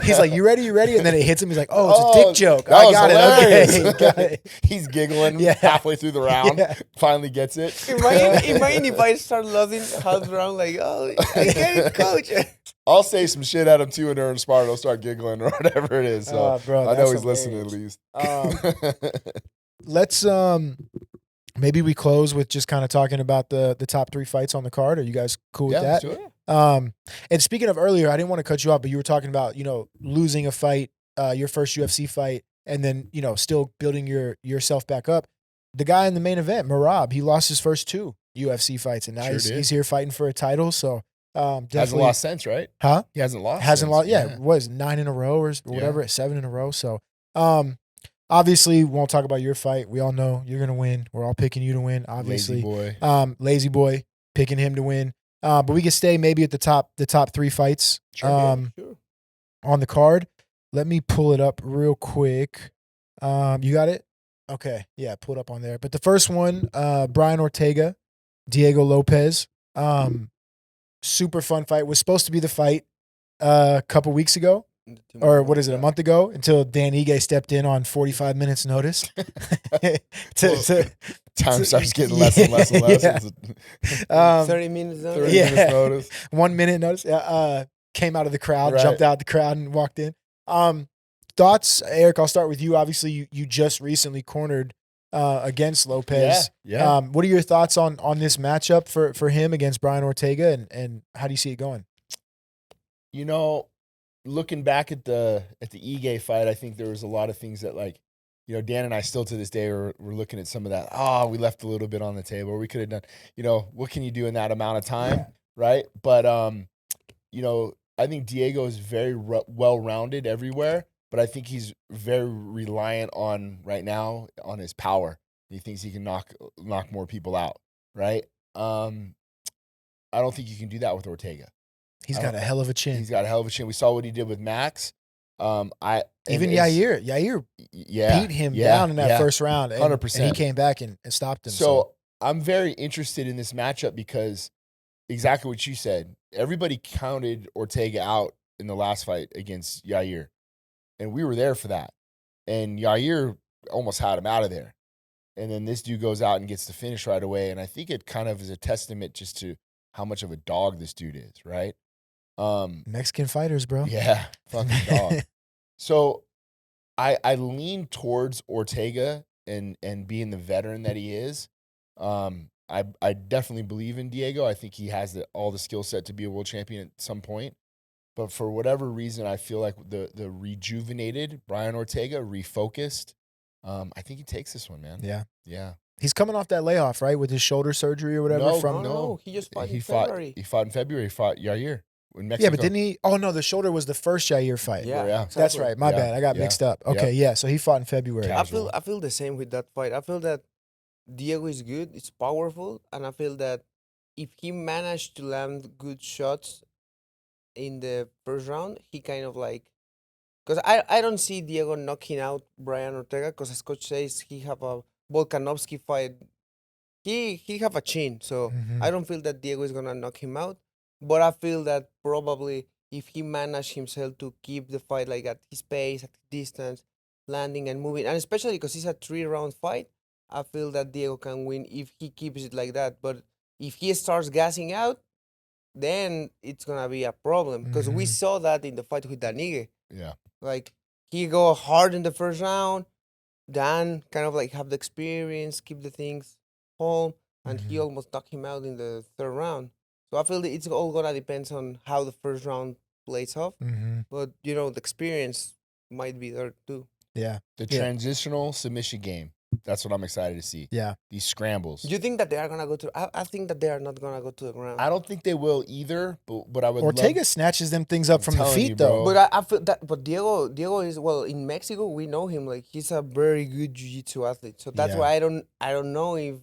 He's like, you ready? You ready? And then it hits him. He's like, oh, it's a dick joke. That I was got hilarious. it. Okay. Got it. He's giggling Yeah. halfway through the round. Yeah. Finally gets it. Imagine if I start laughing half around like, oh, I get it, coach. I'll say some shit at him too and during Sparta. He'll start giggling or whatever it is. So Bro, I know that's he's listening at hilarious. least. Let's maybe we close with just kind of talking about the top 3 fights on the card. Are you guys cool with Yeah, let's that? do it. And speaking of earlier, I didn't want to cut you off, but you were talking about, losing a fight, your first UFC fight, and then, still building yourself back up. The guy in the main event, Merab, he lost his first 2 UFC fights, and now Sure did. he's here fighting for a title. So definitely Hasn't lost since, right? Huh? He hasn't lost. Hasn't since. lost. Yeah, what is it, 9 in a row or whatever? Yeah. 7 in a row. So obviously, won't talk about your fight. We all know you're gonna win. We're all picking you to win. Obviously, Lazy boy. Lazy boy picking him to win. But we can stay maybe at the top 3 fights Sure. on the card. Let me pull it up real quick. You got it? Okay, yeah, pull it up on there. But the first one, Brian Ortega, Diego Lopez. Super fun fight. Was supposed to be the fight a couple weeks ago. Or what is it, a month ago, until Dan Ige stepped in on 45 minutes notice. Time starts getting less and less and less. Yeah. 30 minutes. 30 Yeah. minutes notice. 1 minute notice. Came out of the crowd, Right. jumped out the crowd, and walked in. Thoughts, Eric? I'll start with you. Obviously, you just recently cornered against Lopez. Yeah. What are your thoughts on this matchup for him against Brian Ortega, and how do you see it going? Looking back at the Ige fight, I think there was a lot of things that, like, Dan and I still to this day are looking at some of that. We left a little bit on the table. Or we could have done, what can you do in that amount of time, right? But I think Diego is very well-rounded everywhere, but I think he's very reliant on right now on his power. He thinks he can knock more people out, right? I don't think you can do that with Ortega. He's got a hell of a chin. He's got a hell of a chin. We saw what he did with Max. Even Yair beat him down in that first round. 100%. And he came back and stopped him. So I'm very interested in this matchup because exactly what you said. Everybody counted Ortega out in the last fight against Yair. And we were there for that. And Yair almost had him out of there. And then this dude goes out and gets the finish right away. And I think it kind of is a testament just to how much of a dog this dude is, right? Mexican fighters, bro. Yeah, fucking dog. So I lean towards Ortega and being the veteran that he is. I definitely believe in Diego. I think he has all the skill set to be a world champion at some point. But for whatever reason, I feel like the rejuvenated Brian Ortega, refocused, I think he takes this one, man. Yeah. He's coming off that layoff, right, with his shoulder surgery or whatever. No. He just fought in February. He fought in February. He fought Yair in Mexico. Yeah, but didn't he? Oh, no, the shoulder was the first Yair fight. Yeah. Exactly. That's right. My bad. I got mixed up. Okay, yeah. So he fought in February. I feel the same with that fight. I feel that Diego is good. It's powerful, and I feel that if he managed to land good shots in the first round, he kind of like, because I don't see Diego knocking out Brian Ortega, because as coach says, he have a Volkanovski fight. He have a chin, so I don't feel that Diego is gonna knock him out. But I feel that probably if he managed himself to keep the fight like at his pace, at distance, landing and moving, and especially because it's a 3-round fight, I feel that Diego can win if he keeps it like that. But if he starts gassing out, then it's gonna be a problem, because we saw that in the fight with Danige. Yeah. Like, he go hard in the first round, Dan kind of like have the experience, keep the things home, and he almost knocked him out in the third round. So I feel that it's all gonna depend on how the first round plays off. But the experience might be there too. Yeah. The Yeah. transitional submission game. That's what I'm excited to see. Yeah. These scrambles. Do you think that they are gonna go to? I think that they are not gonna go to the ground. I don't think they will either, but I would Ortega love. snatches them things up I'm from the telling feet, you, though. bro. But I feel that. But Diego is in Mexico. We know him. Like he's a very good jiu-jitsu athlete. So that's Yeah. why I don't know if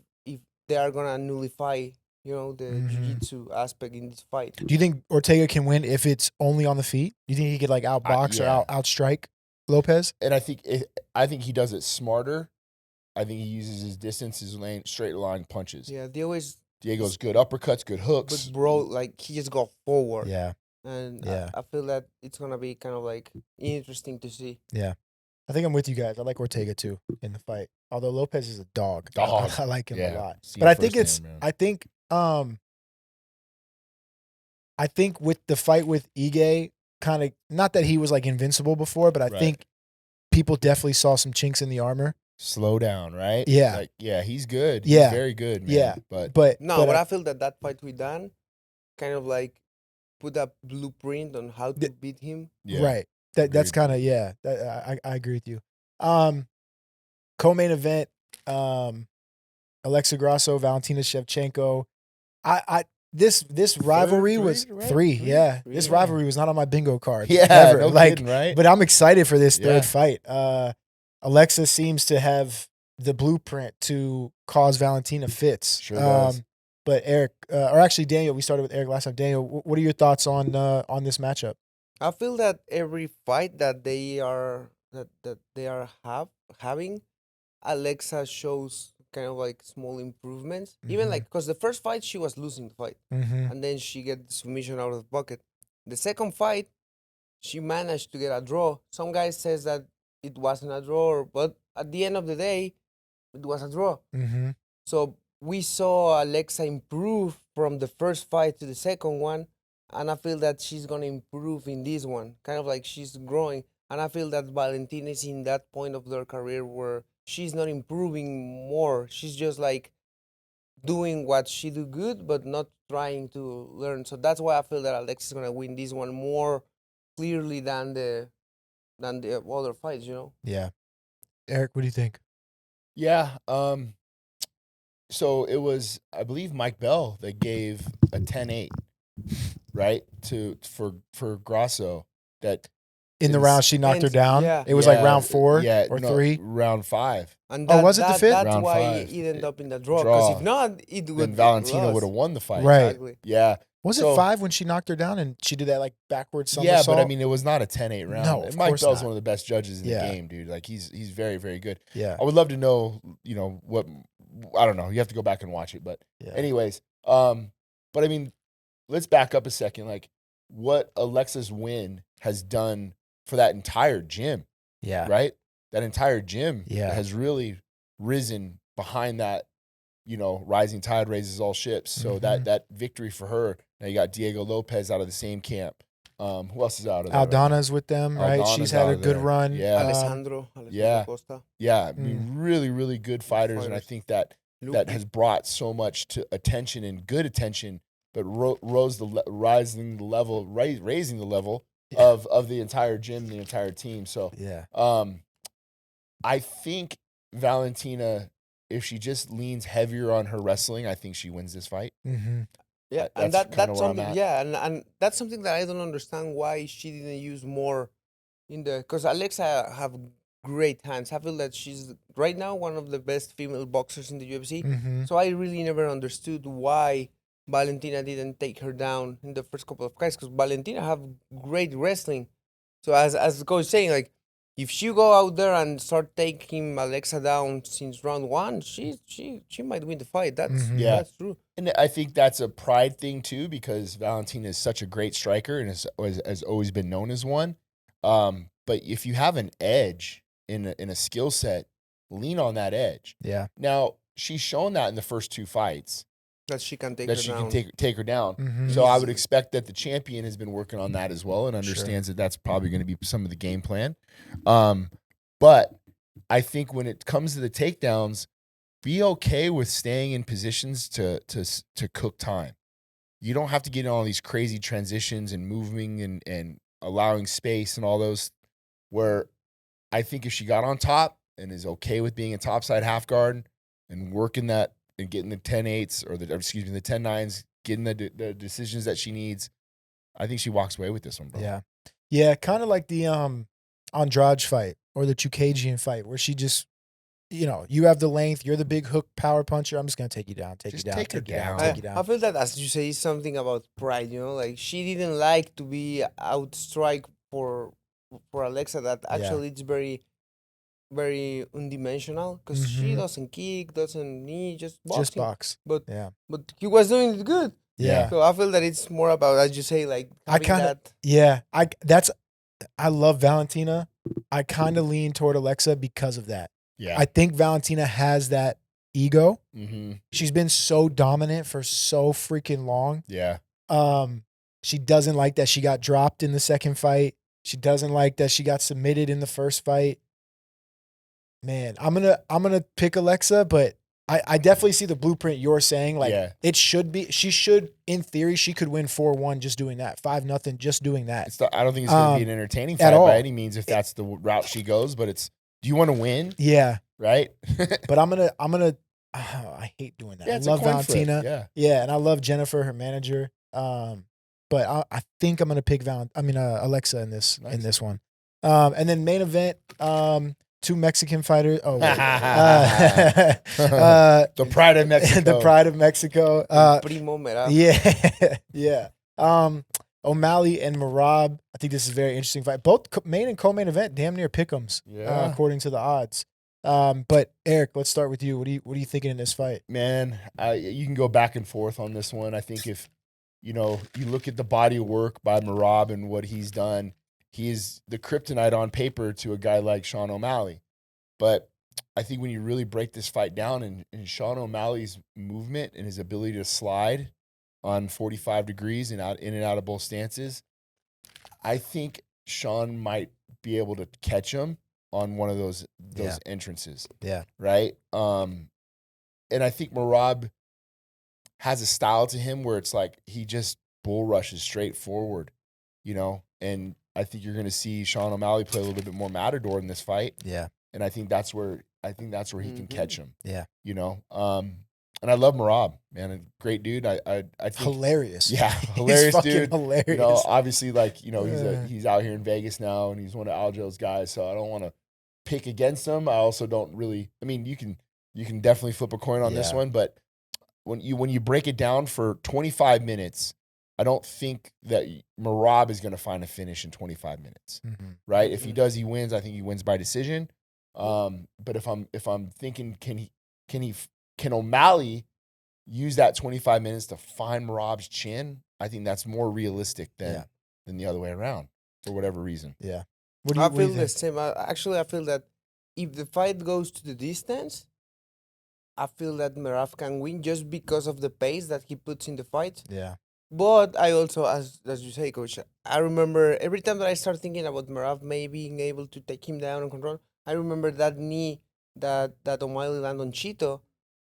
they are gonna nullify the Mhm. jiu-jitsu aspect in this fight. Do you think Ortega can win if it's only on the feet? Do you think he could like outbox yeah. or outstrike Lopez? And I think he does it smarter. I think he uses his distance, his lane, straight line punches. Yeah, Diego's good uppercuts, good hooks. But bro, like he just got forward. Yeah. And Yeah. I feel that it's gonna be kind of like interesting to see. I think I'm with you guys. I like Ortega too in the fight. Although Lopez is a dog. I like him a lot. Seen But I it think it's firsthand, man. I think with the fight with Ige, kind of not that he was like invincible before, but I Right. think people definitely saw some chinks in the armor. Slow down, right? Yeah. Like, yeah, he's good. Yeah. He's very good, man. Yeah. But But No, but I feel that fight with Dan kind of like put a blueprint on how to beat him. yeah. right. That's Agreed. kind of I agree with you. Co-main event, Alexa Grasso, Valentina Shevchenko. This rivalry three, was right? three. Yeah. Three, This yeah. rivalry was not on my bingo card. Yeah, Never. no Like, kidding, right? but I'm excited for this Yeah. third fight. Alexa seems to have the blueprint to cause Valentina fits. Sure does. But Eric, or actually Daniel, we started with Eric last time. Daniel, what are your thoughts on this matchup? I feel that every fight that they are having, Alexa shows kind of like small improvements. Even Mhm. like because the first fight she was losing the fight, Mm-hmm. and then she get the submission out of the bucket. The second fight, she managed to get a draw. Some guy says that it wasn't a draw, but at the end of the day, it was a draw. Mm-hmm. So we saw Alexa improve from the first fight to the second one, and I feel that she's gonna improve in this one. Kind of like she's growing, and I feel that Valentina is in that point of their career where she's not improving more. She's just like doing what she do good, but not trying to learn. So that's why I feel that Alexa is gonna win this one more clearly than the other fights. Yeah. Eric, what do you think? Yeah. So it was, I believe, Mike Bell that gave a 10-8, right? For Grasso. That In the round, she knocked her and- down. yeah. It was like Yeah, round 4 yeah, or no, 3. round 5. And Oh, was it the fifth? That's Round why 5. it ended up in the draw. Because if not, it would. Then Valentina lost. would have won the fight. Right. Exactly. Yeah. Was So- it 5 when she knocked her down and she did that like backward Yeah, somersault? but I mean, it was not a 10-8 round. No, And of Mike course Bell's not. one of the best judges in Yeah. the game, dude. Like he's very, very good. Yeah. I would love to know, what, I don't know. You have to go back and watch it. But Yeah. anyways, but I mean, let's back up a second. Like what Alexa's win has done for that entire gym, Yeah. right? That entire gym Yeah. has really risen behind that, rising tide raises all ships. So Mhm. that victory for her. Now you got Diego Lopez out of the same camp. Who else is out of there? right now? Aldana's with them, right? Aldana's She's had out a of good there. run. Yeah. Alessandro yeah. Costa. Yeah, I mean, really, really good fighters, and I Fighters. think that has brought so much to attention and good attention, but raising the level Yeah. of the entire gym, the entire team. So, Yeah. I think Valentina, if she just leans heavier on her wrestling, I think she wins this fight. Mm-hmm. Yeah, That's and kinda that's where I'm something. at. Yeah, and that's something that I don't understand why she didn't use more in the because Alexa have great hands. I feel that she's right now one of the best female boxers in the UFC. Mm-hmm. So I really never understood why Valentina didn't take her down in the first couple of fights because Valentina have great wrestling. So as the coach saying, like if she go out there and start taking Alexa down since round 1, she might win the fight. That's Mhm. Yeah. that's true. And I think that's a pride thing too, because Valentina is such a great striker and has always been known as one. But if you have an edge in a skill set, lean on that edge. Yeah. Now she's shown that in the first 2 fights That she can take that her she down. can take her down. Mhm. So I would expect that the champion has been working on that as well and Sure. understands that that's probably going to be some of the game plan. But I think when it comes to the takedowns, be okay with staying in positions to cook time. You don't have to get in all these crazy transitions and moving and allowing space and all those where I think if she got on top and is okay with being a topside half guard and working that and getting the 10-8s or the 10-9s, getting the decisions that she needs, I think she walks away with this one, bro. Yeah. Yeah, kind of like the Andrade fight or the Chukagian fight where she just, you have the length, you're the big hook power puncher. I'm just going to take you down, take Just you down, take her take you down, down. take you I down. feel that, as you say, something about pride. Like she didn't like to be outstrike for Alexa. That Yeah. actually it's very, very undimensional because she Mhm. doesn't kick, doesn't knee, just boxing. Just box. But Yeah. but he was doing it good. Yeah. So I feel that it's more about, as you say, like I having kinda- that. Yeah. I love Valentina. I kind of lean toward Alexa because of that. Yeah. I think Valentina has that ego. Mm-hmm. She's been so dominant for so freaking long. Yeah. She doesn't like that she got dropped in the second fight. She doesn't like that she got submitted in the first fight. Man, I'm gonna pick Alexa, but I definitely see the blueprint you're saying. Like Yeah. it should be. She should, in theory, she could win 4-1 just doing that. 5-0 just doing that. I don't think it's going to be an entertaining fight at all. by any means if that's the route she goes. But do you want to win? Yeah, Right. but I'm gonna. I hate doing that. Yeah, I it's a love coin flip. Valentina. Yeah. And I love Jennifer, her manager. But I think I'm gonna pick Alexa in this one. And then main event, two Mexican fighters. Oh, wait. The pride of Mexico. The pride of Mexico. Primo Merab. Yeah. O'Malley and Merab. I think this is a very interesting fight. Both main and co-main event, damn near pick'ems, according to the odds. But Eric, let's start with you. What are you thinking in this fight? Man, you can go back and forth on this one. I think if you look at the body of work by Merab and what he's done, he is the kryptonite on paper to a guy like Sean O'Malley. But I think when you really break this fight down and Sean O'Malley's movement and his ability to slide on 45 degrees and in and out of both stances, I think Sean might be able to catch him on one of those entrances. Yeah. Right? And I think Merab has a style to him where it's like he just bull rushes straight forward, and I think you're going to see Sean O'Malley play a little bit more matador in this fight. Yeah. And I think that's where he can catch him. Yeah. And I love Merab, man, a great dude. I think hilarious. Yeah, hilarious He's dude. Hilarious. Obviously, he's out here in Vegas now, and he's one of Aljo's guys. So I don't want to pick against him. I also don't really. I mean, you can definitely flip a coin on this one, but when you break it down for 25 minutes, I don't think that Merab is going to find a finish in 25 minutes, right? If he does, he wins. I think he wins by decision. But if I'm thinking, can O'Malley use that 25 minutes to find Merab's chin? I think that's more realistic than the other way around for whatever reason. Yeah. I feel the same. Actually, I feel that if the fight goes to the distance, I feel that Merab can win just because of the pace that he puts in the fight. Yeah. But I also, as you say, Coach, I remember every time that I start thinking about Merab maybe being able to take him down and control, I remember that knee that O'Malley landed on Chito,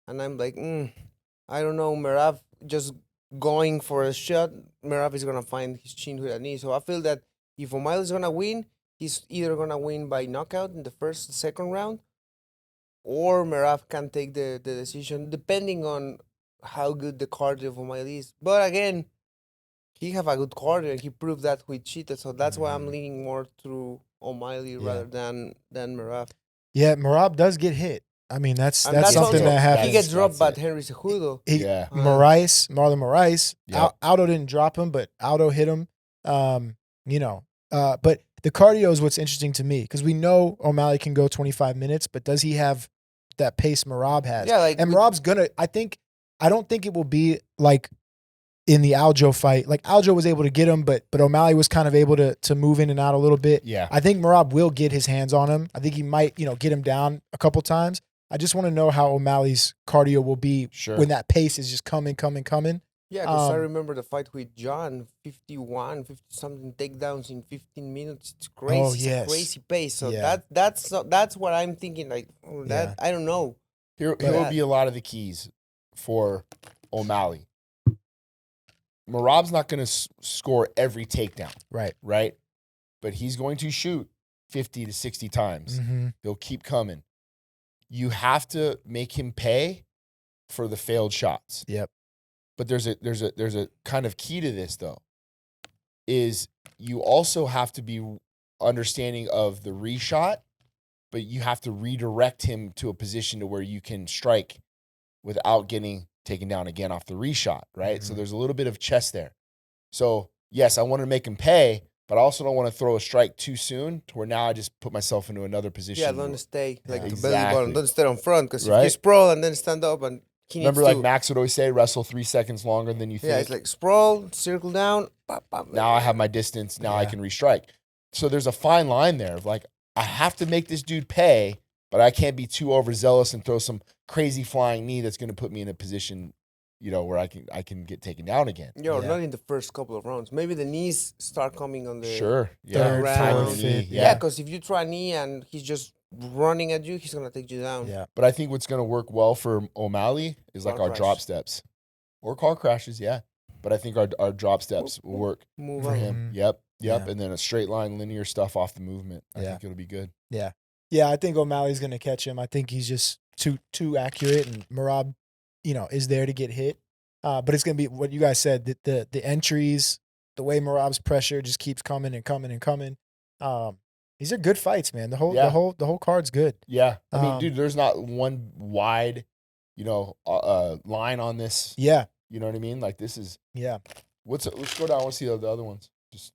and I'm like, I don't know, Merab just going for a shot, Merab is going to find his chin with a knee. So I feel that if O'Malley is going to win, he's either going to win by knockout in the first, second round, or Merab can take the decision, depending on how good the cardio of O'Malley is. But again, he have a good cardio, and he proved that with Cheetah. So that's why I'm leaning more through O'Malley rather than Merab. Yeah, Merab does get hit. I mean, that's something also, that happens. He gets dropped by Henry Cejudo. Marlon Moraes. Aldo didn't drop him, but Aldo hit him. But the cardio is what's interesting to me because we know O'Malley can go 25 minutes, but does he have that pace Merab has? Yeah, and Merab's gonna. I don't think it will be like in the Aljo fight. Like Aljo was able to get him, but O'Malley was kind of able to move in and out a little bit. Yeah, I think Merab will get his hands on him. I think he might, get him down a couple times. I just want to know how O'Malley's cardio will be when that pace is just coming. Yeah, because I remember the fight with John, 50-something takedowns in 15 minutes. It's crazy. Oh, yes. It's a crazy pace. So that's what I'm thinking. Like I don't know. Here will be a lot of the keys for O'Malley. Merab's not going to score every takedown. Right. Right? But he's going to shoot 50 to 60 times. Mm-hmm. He'll keep coming. You have to make him pay for the failed shots. Yep. But there's a kind of key to this though, is you also have to be understanding of the reshot, but you have to redirect him to a position to where you can strike without getting taken down again off the reshot, right? So there's a little bit of chess there. So yes, I want to make him pay, but I also don't want to throw a strike too soon to where now I just put myself into another position. Yeah, don't stay like the belly Exactly. button. Don't stay on front because Right? if you sprawl and then stand up and he Remember, needs like to, Max would always say, wrestle 3 seconds longer than you think. yeah, it's like sprawl, circle down. Pop, pop, Now I have my distance. Now I can restrike. So there's a fine line there of like, I have to make this dude pay, but I can't be too overzealous and throw some crazy flying knee that's going to put me in a position, you know, where I can get taken down again. Yo, not in the first couple of rounds. Maybe the knees start coming on the Sure. Yeah. Third, Timing fourth, the knee. fifth. Yeah, because if you try knee and he's just running at you, he's gonna take you down. Yeah. But I think what's going to work well for O'Malley is like Car our crash. drop steps or car crashes. Yeah. But I think our drop steps will work Move for on. him. Mhm. Yep. Yeah. And then a straight line, linear stuff off the movement. I Yeah. think it'll be good. Yeah, I think O'Malley's gonna catch him. I think he's just too accurate, and Merab, you know, is there to get hit. But it's gonna be what you guys said. The entries, the way Merab's pressure just keeps coming and coming and coming. These are good fights, man. The whole card's good. Yeah. I mean, Um, dude, there's not one wide, you know, line on this. Yeah, You know what I mean? Like this is yeah. let's go down. I want to see the other ones. Just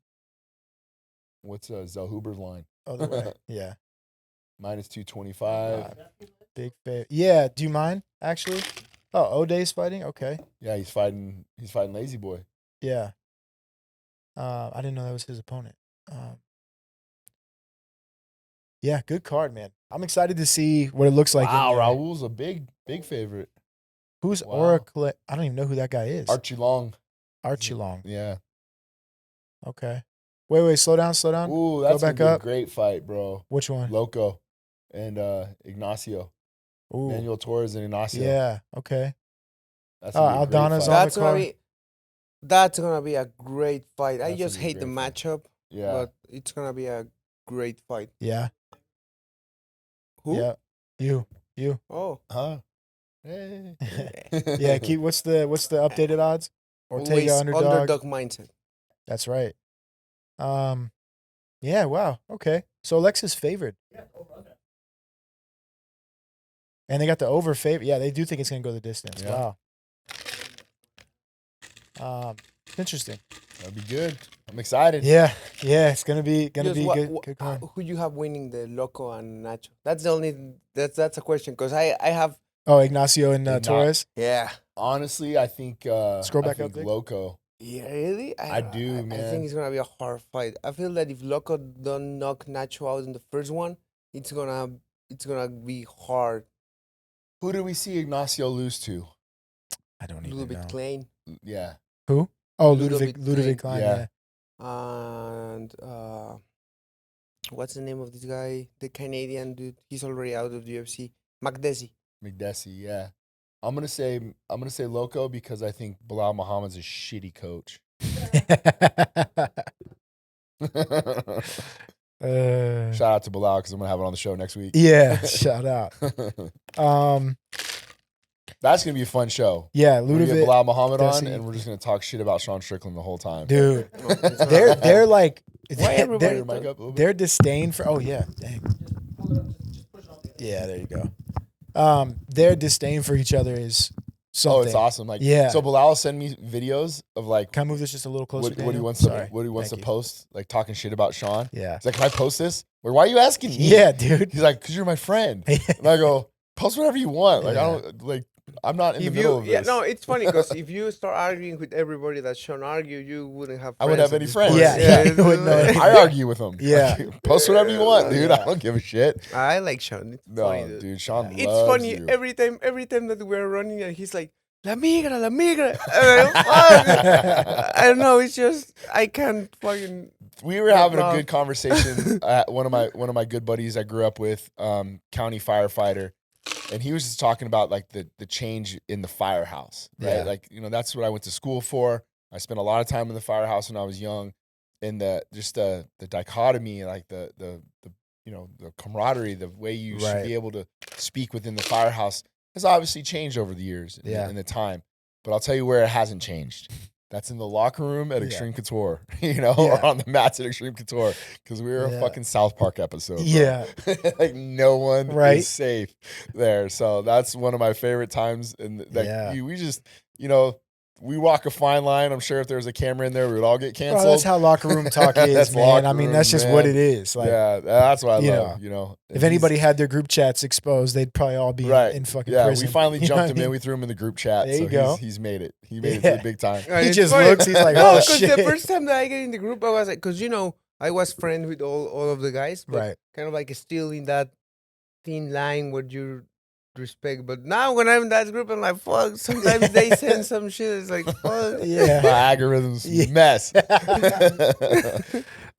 what's Zellhuber's line? Other way. Yeah. Minus 225. Big fair. Yeah. Do you mind actually? Oh, O'Day's fighting. Okay. Yeah, he's fighting Lazy Boy. Yeah. I didn't know that was his opponent. Yeah, good card, man. I'm excited to see what it looks like. Wow, in there. Raul's a big favorite. Who's Wow. Oracle? I don't even know who that guy is. Archie Long. Archie Long. Yeah. Okay. Wait, slow down. Ooh, that's back gonna be up. a great fight, bro. Which one? Loco and Ignacio. Ooh. Manuel Torres and Ignacio. Yeah. Okay. That's gonna be a great Aldana's fight. on That's the gonna card. that's gonna be a great fight. I That's just gonna be a hate the great fight. matchup, Yeah. but it's gonna be a great fight. Yeah. Who? Yeah. You. Oh, Huh? Hey. Yeah. Keep. What's the updated odds? always Ortega underdog. mindset. That's right. Yeah. Wow. Okay. So Alexa's favored. And they got the over favor. Yeah, they do think it's gonna go the distance. Yeah. Wow. Interesting. That'd be good. I'm excited. Yeah. It's gonna be Just good card. who you have winning the Loco and Nacho? That's the only. That's a question because I have. Oh, Ignacio and Igna- Torres. Yeah. Honestly, I think Scroll back I up, think Vic. Be Yeah, really? I do, I man. think it's gonna be a hard fight. I feel that if Loco don't knock Nacho out in the first one, it's gonna be hard. Who did we see Ignacio lose to? I don't A even little bit know. Klein Yeah. Who? Oh, Ludovic Ludovic Klein. Klein. Yeah. Yeah. and what's the name of this guy? The Canadian dude. He's already out of the UFC. McDessie. McDessie, yeah. I'm gonna say Loco because I think Bilal Muhammad's a shitty coach. Shout out to Bilal because I'm gonna have it on the show next week. Yeah. Shout out. That's gonna be a fun show. Yeah. We're gonna get Ludovic. Bilal Muhammad on, Desi. and we're just gonna talk shit about Sean Strickland the whole time. Dude. No, it's gonna They're like Why everybody- Turn your mic up a little bit. their disdain for yeah, dang. Yeah, there you go. Their disdain for each other is something. Oh, it's awesome. Like, Yeah. So Bilal will send me videos of like Can I move this just a little closer? what he Daniel? wants Sorry. to Thank you. post, like talking shit about Sean. Yeah. He's like, can I post this? Like, why are you asking me? Yeah, dude. He's like, because you're my friend. And I go, post whatever you want. Like, Yeah. I don't like. I'm not in the If middle you, of yeah, this. no, it's funny because if you start arguing with everybody that Sean argue, you wouldn't have. I wouldn't have at any this friends. point. Yeah, you wouldn't know any- I argue with him. Yeah. Like, post whatever you want, dude. Yeah. I don't give a shit. I like Sean. It's No, funny, dude. Sean It's loves funny you. every time that we're running and he's like, La migra, la migra. I don't know. It's just I can't fucking. We were having a Rob. good conversation. One of my good buddies I grew up with, county firefighter, and he was just talking about like the change in the firehouse, right? Yeah. Like, you know, that's what I went to school for. I spent a lot of time in the firehouse when I was young, and the dichotomy, like the the camaraderie, the way you should Right. be able to speak within the firehouse has obviously changed over the years in the time. But I'll tell you where it hasn't changed. That's in the locker room at Extreme Couture, or on the mats at Extreme Couture, because we were a fucking South Park episode. Bro. Yeah. Like no one Right. is safe there. So that's one of my favorite times. And we just, we walk a fine line. I'm sure if there was a camera in there, we would all get canceled. Bro, that's how locker room talk is, man. I mean, that's just what it is. Like, yeah, that's what I love. If anybody had their group chats exposed, they'd probably all be in fucking prison. We finally You know jumped what him I mean? in. We threw him in the group chat. There you so go. He's made it. He made it to the big time. He just funny. looks. He's like, No, oh because shit. the first time that I get in the group, I was like, because I was friends with all of the guys, but Right. kind of like still in that thin line where you respect. But now when I'm in that group, I'm like, fuck. Sometimes they send some shit. It's like, fuck. Yeah. My algorithm's mess.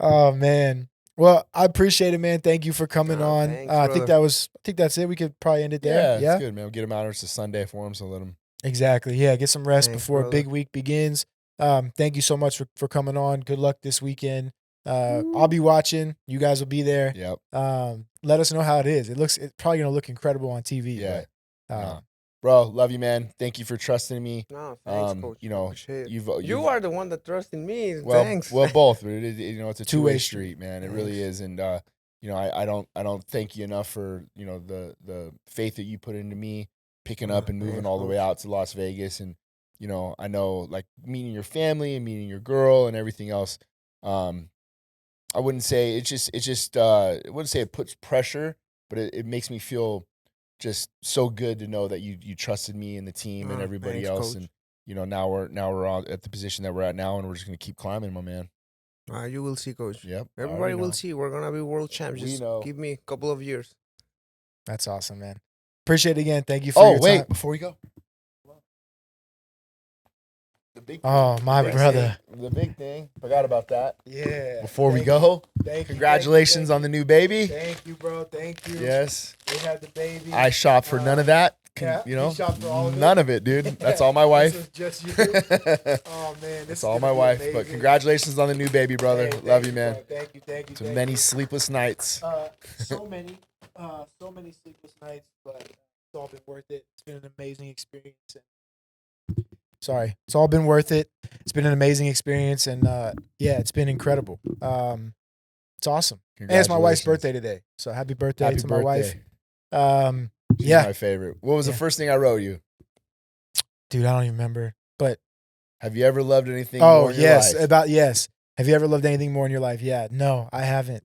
Oh man. Well, I appreciate it, man. Thank you for coming on. Thanks, I think that's it. We could probably end it there. Yeah, it's good, man. We'll get him out. It's a Sunday for him, so let him. Exactly. Yeah, get some rest Thanks, before a brother. big week begins. Thank you so much for coming on. Good luck this weekend. I'll be watching. You guys will be there. Yep. Let us know how it is. It's probably gonna look incredible on TV. Yeah. But, Bro, love you, man. Thank you for trusting me. No, thanks, Coach. You are the one that trusted me. Thanks. Well, both. It's a Two-way two-way street, man. It really is. And I don't thank you enough for the faith that you put into me, picking up and moving all the way out to Las Vegas. And I know, like, meeting your family and meeting your girl and everything else. I wouldn't say I wouldn't say it puts pressure, but it makes me feel just so good to know that you trusted me and the team and everybody thanks, else. Coach. And now we're all at the position that we're at now, and we're just gonna keep climbing, my man. You will see, Coach. Yep. Everybody will see. We're gonna be world champs. We Just know. give me a couple of years. That's awesome, man. Appreciate it again. Thank you for your time. Before we go. The big Oh, my brother. The big thing. Forgot about that. Yeah. Before we go, Thank you. congratulations on the new baby. Thank you, bro. Thank you. Yes. We had the baby. I shopped for none of that. Yeah, you shopped for all of it? None of it, dude. That's all my wife. This was just you. Oh man, That's all my wife. But congratulations on the new baby, brother. Hey, Love you, man. Bro. Thank you. To many sleepless nights. So many sleepless nights, but it's all been worth it. It's been an amazing experience. It's all been worth it. It's been an amazing experience, and it's been incredible. It's awesome. And it's my wife's birthday today, so happy birthday to my wife. She's my favorite. What was the first thing I wrote you? Dude, I don't even remember. But have you ever loved anything more in your life? Have you ever loved anything more in your life? Yeah. No, I haven't.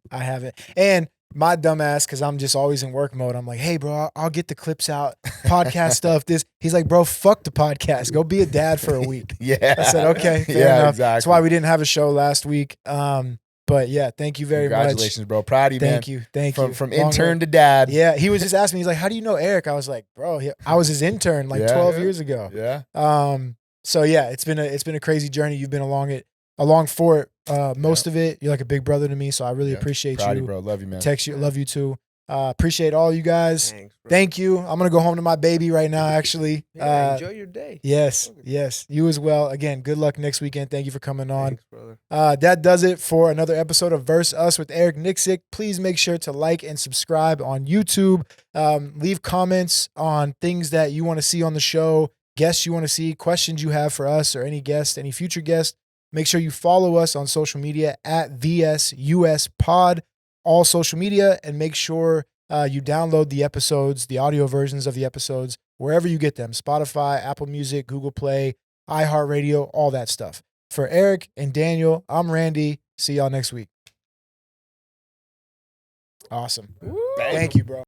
And my dumb ass, because I'm just always in work mode, I'm like, hey, bro, I'll get the clips out, podcast stuff, this. He's like, bro, fuck the podcast. Go be a dad for a week. Yeah. I said, okay, fair enough. Exactly. That's why we didn't have a show last week. But yeah, thank you very much. Congratulations, bro. Proud of you, man. Thank you. From intern to dad. Yeah, he was just asking me, he's like, how do you know Eric? I was like, bro, I was his intern 12 years ago. Yeah. So yeah, it's been a crazy journey. You've been along for it. Most of it. You're like a big brother to me, so I really appreciate Proud you. of you, bro. Love you, man. Text you, love you too. Appreciate all you guys. Thanks, bro. Thank you. I'm gonna go home to my baby right now. Actually, Enjoy your day. Yes. You as well. Again, good luck next weekend. Thank you for coming on. Thanks, brother. That does it for another episode of Verse Us with Eric Nixick. Please make sure to like and subscribe on YouTube. Leave comments on things that you want to see on the show, guests you want to see, questions you have for us or any guest, any future guest. Make sure you follow us on social media at VSUSPod, all social media, and make sure you download the episodes, the audio versions of the episodes, wherever you get them, Spotify, Apple Music, Google Play, iHeartRadio, all that stuff. For Eric and Daniel, I'm Randy. See y'all next week. Awesome. Thank you, bro.